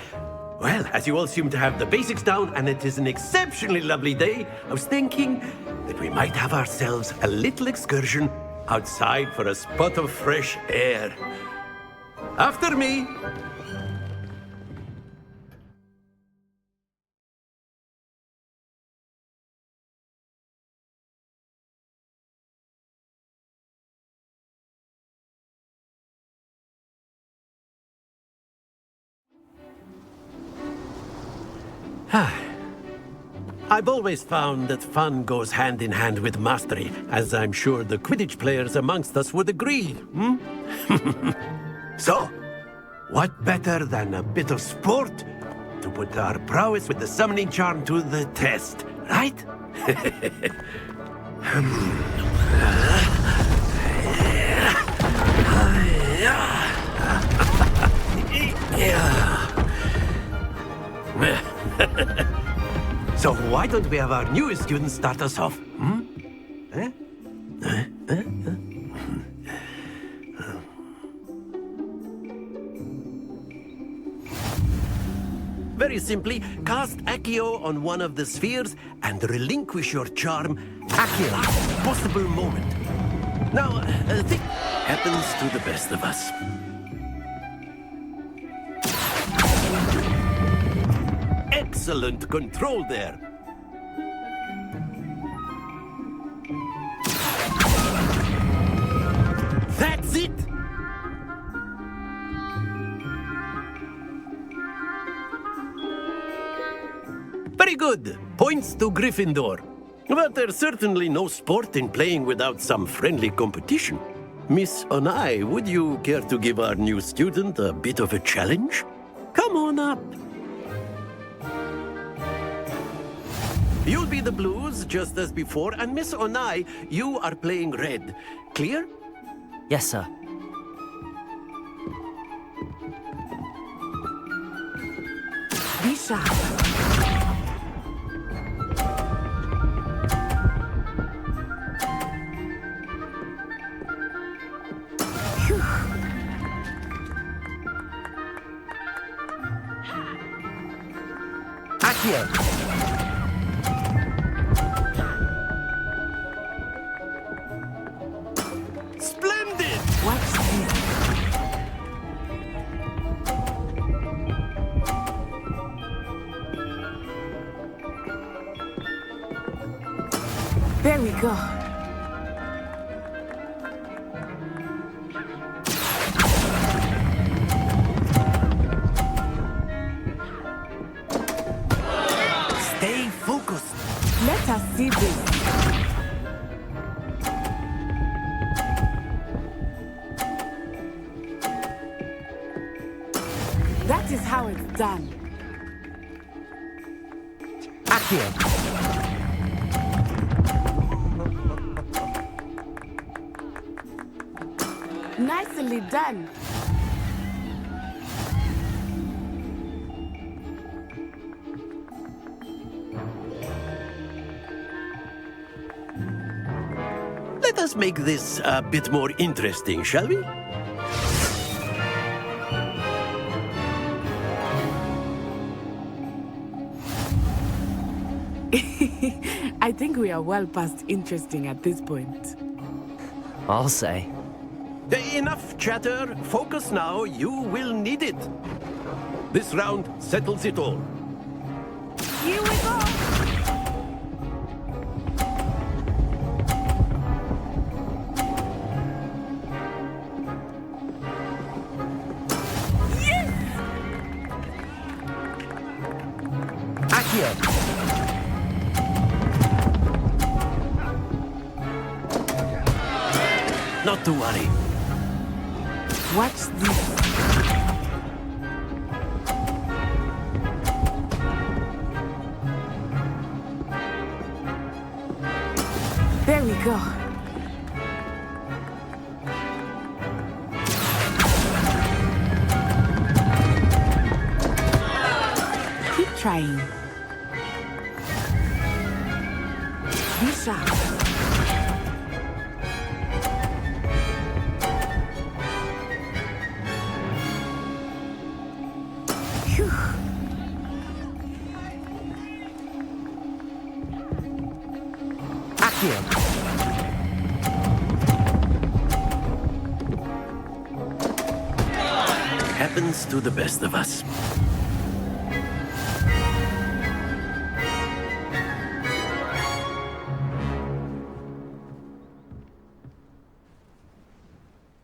Well, as you all seem to have the basics down, and it is an exceptionally lovely day, I was thinking that we might have ourselves a little excursion outside for a spot of fresh air. After me. I've always found that fun goes hand in hand with mastery, as I'm sure the Quidditch players amongst us would agree, So, what better than a bit of sport to put our prowess with the summoning charm to the test, right? So why don't we have our newest student start us off? Very simply, cast Accio on one of the spheres and relinquish your charm at the last possible moment. Now, think happens to the best of us. Excellent control there. That's it! Very good. Points to Gryffindor. But there's certainly no sport in playing without some friendly competition. Miss Onai, would you care to give our new student a bit of a challenge? Come on up. You'll be the blues, just as before, and Miss Onai, you are playing red. Clear? Yes, sir. Be sharp. Accio! Splendid! Watch this. There we go. Stay focused. Let us see this. That is how it's done. Accio! Nicely done. Let us make this a bit more interesting, shall we? I think we are well past interesting at this point. I'll say. Enough chatter. Focus now. You will need it. This round settles it all. Here we go. Yes! Accio! Not to worry. Watch this. There we go. Keep trying. Be sharp. Phew. Accio! Happens to the best of us.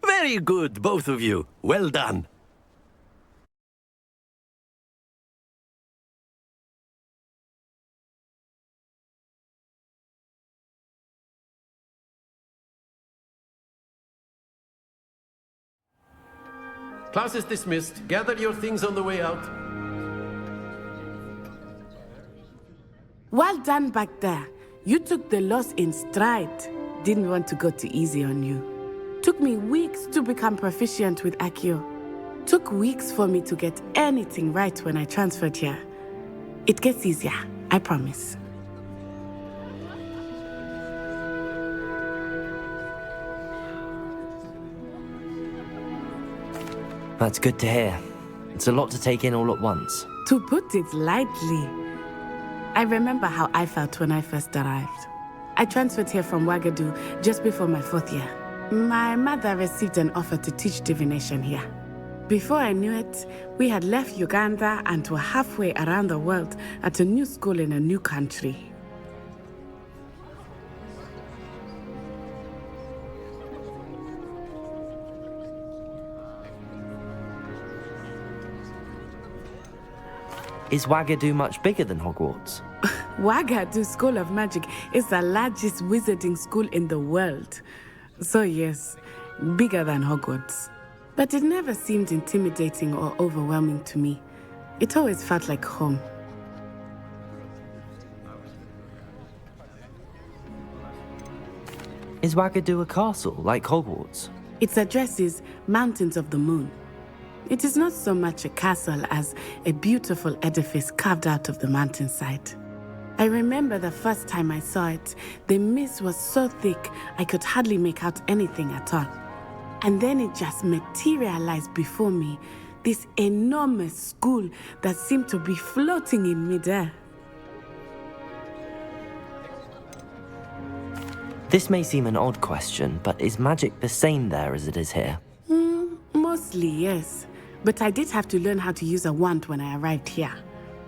Very good, both of you. Well done. Class is dismissed. Gather your things on the way out. Well done back there. You took the loss in stride. Didn't want to go too easy on you. Took me weeks to become proficient with Accio. Took weeks for me to get anything right when I transferred here. It gets easier, I promise. That's good to hear. It's a lot to take in all at once. To put it lightly, I remember how I felt when I first arrived. I transferred here from Wagadu just before my 4th year. My mother received an offer to teach divination here. Before I knew it, we had left Uganda and were halfway around the world at a new school in a new country. Is Wagadu much bigger than Hogwarts? Wagadu School of Magic is the largest wizarding school in the world. So yes, bigger than Hogwarts. But it never seemed intimidating or overwhelming to me. It always felt like home. Is Wagadu a castle, like Hogwarts? Its address is Mountains of the Moon. It is not so much a castle as a beautiful edifice carved out of the mountainside. I remember the first time I saw it, the mist was so thick I could hardly make out anything at all. And then it just materialized before me, this enormous school that seemed to be floating in midair. This may seem an odd question, but is magic the same there as it is here? Mostly, yes. But I did have to learn how to use a wand when I arrived here.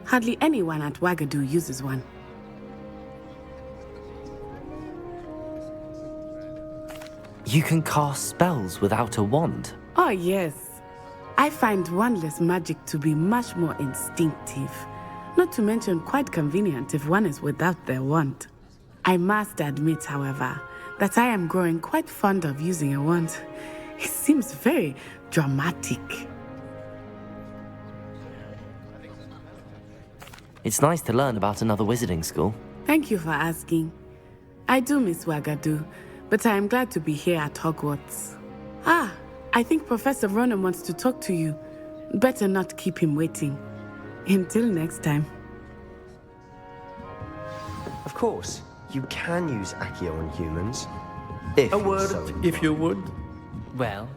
Hardly anyone at Wagadu uses one. You can cast spells without a wand? Oh, yes. I find wandless magic to be much more instinctive. Not to mention quite convenient if one is without their wand. I must admit, however, that I am growing quite fond of using a wand. It seems very dramatic. It's nice to learn about another wizarding school. Thank you for asking. I do miss Wagadu, but I am glad to be here at Hogwarts. I think Professor Ronan wants to talk to you. Better not keep him waiting. Until next time. Of course, you can use Accio on humans. If A word, if you would. Well,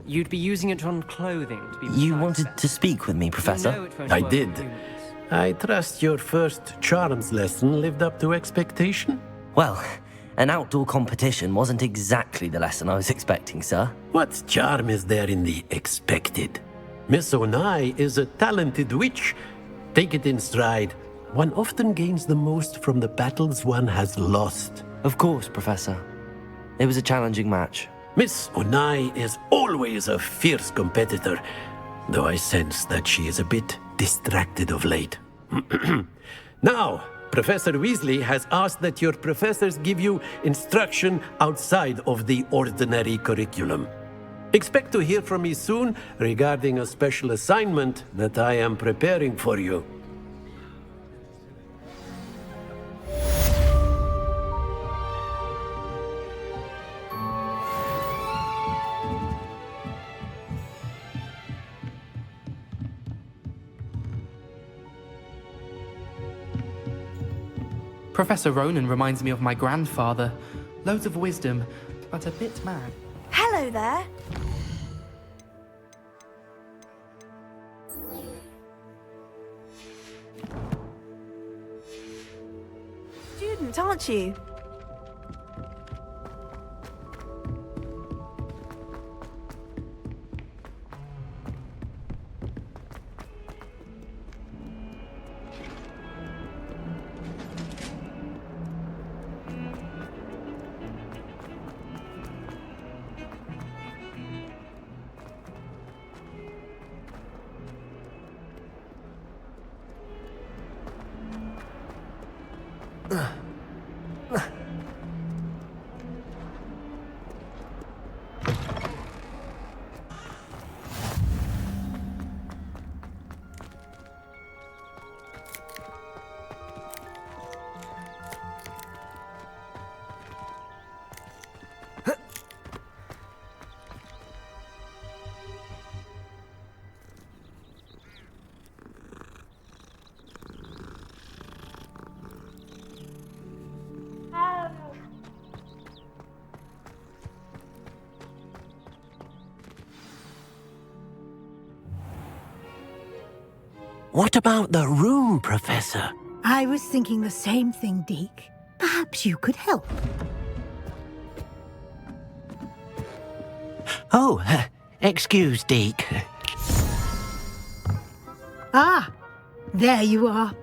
you'd be using it on clothing to be precise. You wanted to speak with me, Professor? I did. I trust your first charms lesson lived up to expectation? Well, an outdoor competition wasn't exactly the lesson I was expecting, sir. What charm is there in the expected? Miss Onai is a talented witch. Take it in stride. One often gains the most from the battles one has lost. Of course, Professor. It was a challenging match. Miss Onai is always a fierce competitor, though I sense that she is a bit distracted of late. Now, Professor Weasley has asked that your professors give you instruction outside of the ordinary curriculum. Expect to hear from me soon regarding a special assignment that I am preparing for you. Professor Ronan reminds me of my grandfather. Loads of wisdom, but a bit mad. Hello there. Student, aren't you? What about the room, Professor? I was thinking the same thing, Deke. Perhaps you could help. Oh, excuse, Deke. Ah, there you are.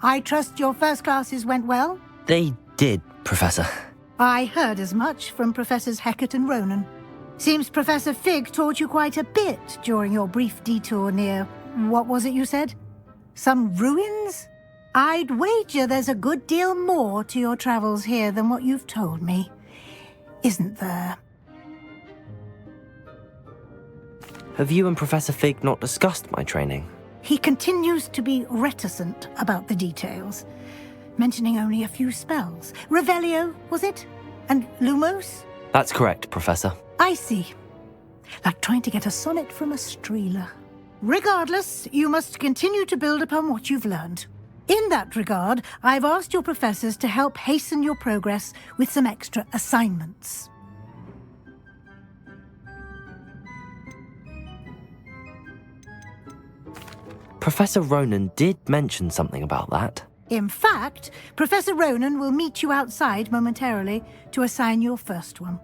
I trust your first classes went well? They did, Professor. I heard as much from Professors Hecat and Ronan. Seems Professor Fig taught you quite a bit during your brief detour near... what was it you said? Some ruins? I'd wager there's a good deal more to your travels here than what you've told me. Isn't there? Have you and Professor Fig not discussed my training? He continues to be reticent about the details, mentioning only a few spells. Revelio, was it? And Lumos? That's correct, Professor. I see. Like trying to get a sonnet from a streeler. Regardless, you must continue to build upon what you've learned. In that regard, I've asked your professors to help hasten your progress with some extra assignments. Professor Ronan did mention something about that. In fact, Professor Ronan will meet you outside momentarily to assign your first one.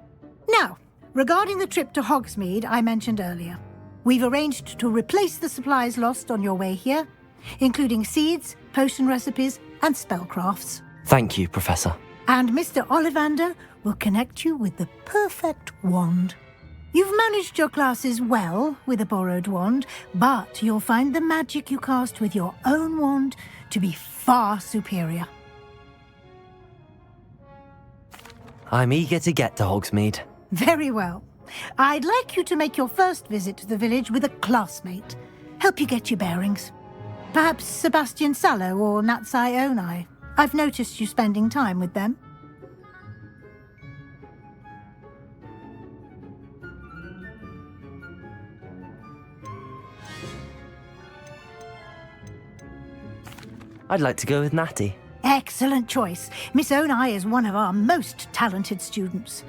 Now, regarding the trip to Hogsmeade I mentioned earlier, we've arranged to replace the supplies lost on your way here, including seeds, potion recipes, and spellcrafts. Thank you, Professor. And Mr. Ollivander will connect you with the perfect wand. You've managed your classes well with a borrowed wand, but you'll find the magic you cast with your own wand to be far superior. I'm eager to get to Hogsmeade. Very well. I'd like you to make your first visit to the village with a classmate. Help you get your bearings. Perhaps Sebastian Sallow or Natsai Onai. I've noticed you spending time with them. I'd like to go with Natty. Excellent choice. Miss Onai is one of our most talented students.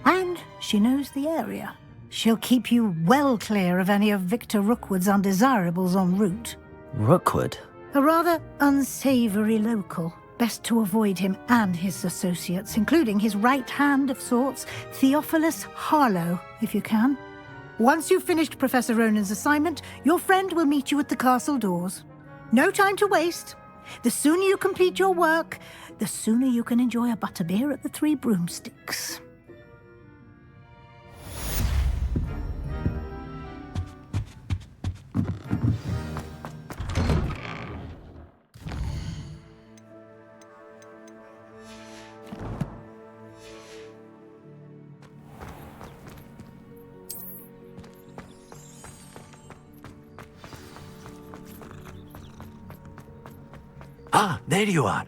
And she knows the area. She'll keep you well clear of any of Victor Rookwood's undesirables en route. Rookwood? A rather unsavory local. Best to avoid him and his associates, including his right hand of sorts, Theophilus Harlow, if you can. Once you've finished Professor Ronan's assignment, your friend will meet you at the castle doors. No time to waste. The sooner you complete your work, the sooner you can enjoy a butterbeer at the Three Broomsticks. Ah, there you are.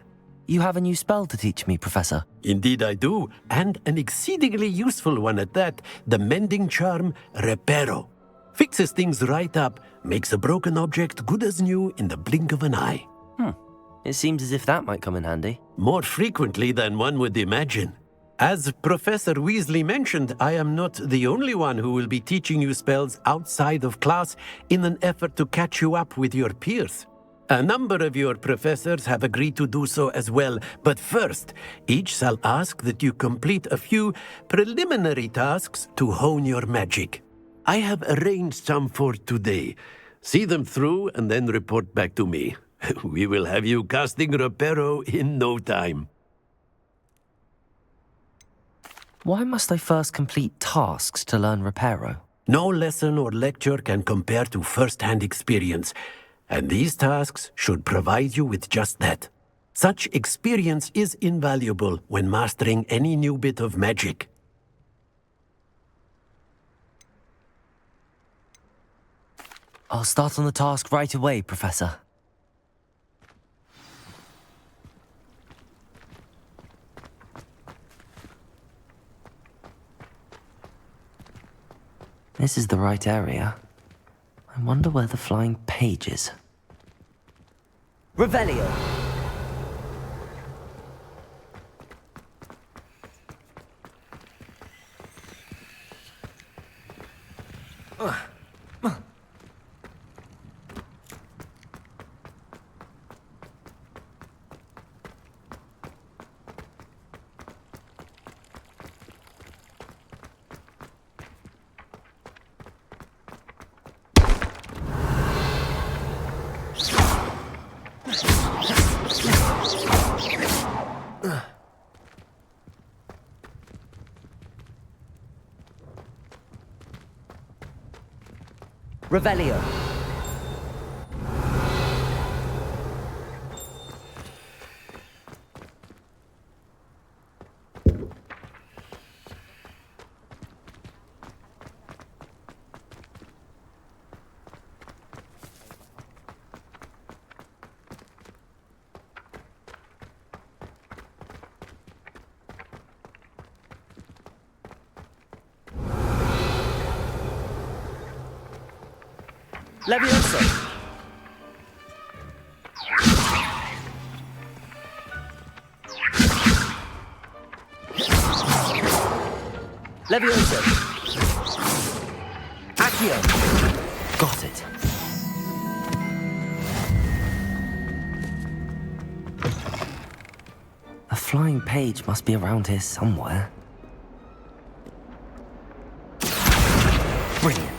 You have a new spell to teach me, Professor. Indeed I do, and an exceedingly useful one at that. The mending charm, Reparo. Fixes things right up, makes a broken object good as new in the blink of an eye. It seems as if that might come in handy. More frequently than one would imagine. As Professor Weasley mentioned, I am not the only one who will be teaching you spells outside of class in an effort to catch you up with your peers. A number of your professors have agreed to do so as well, but first, each shall ask that you complete a few preliminary tasks to hone your magic. I have arranged some for today. See them through and then report back to me. We will have you casting Reparo in no time. Why must I first complete tasks to learn Reparo? No lesson or lecture can compare to first-hand experience. And these tasks should provide you with just that. Such experience is invaluable when mastering any new bit of magic. I'll start on the task right away, Professor. This is the right area. I wonder where the flying page is. Revelio! Revelio. Levioso. Levioso. Accio. Got it. A flying page must be around here somewhere. Brilliant.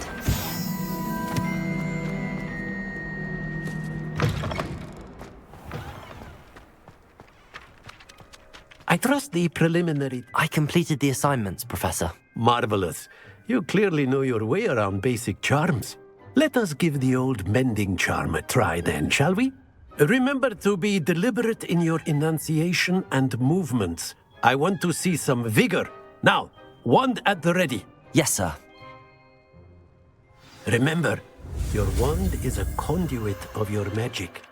I trust the preliminary... I completed the assignments, Professor. Marvelous. You clearly know your way around basic charms. Let us give the old mending charm a try then, shall we? Remember to be deliberate in your enunciation and movements. I want to see some vigor. Now, wand at the ready. Yes, sir. Remember, your wand is a conduit of your magic.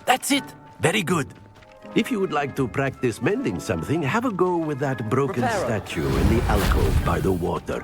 That's it! Very good. If you would like to practice mending something, have a go with that broken Reparo. statue in the alcove by the water.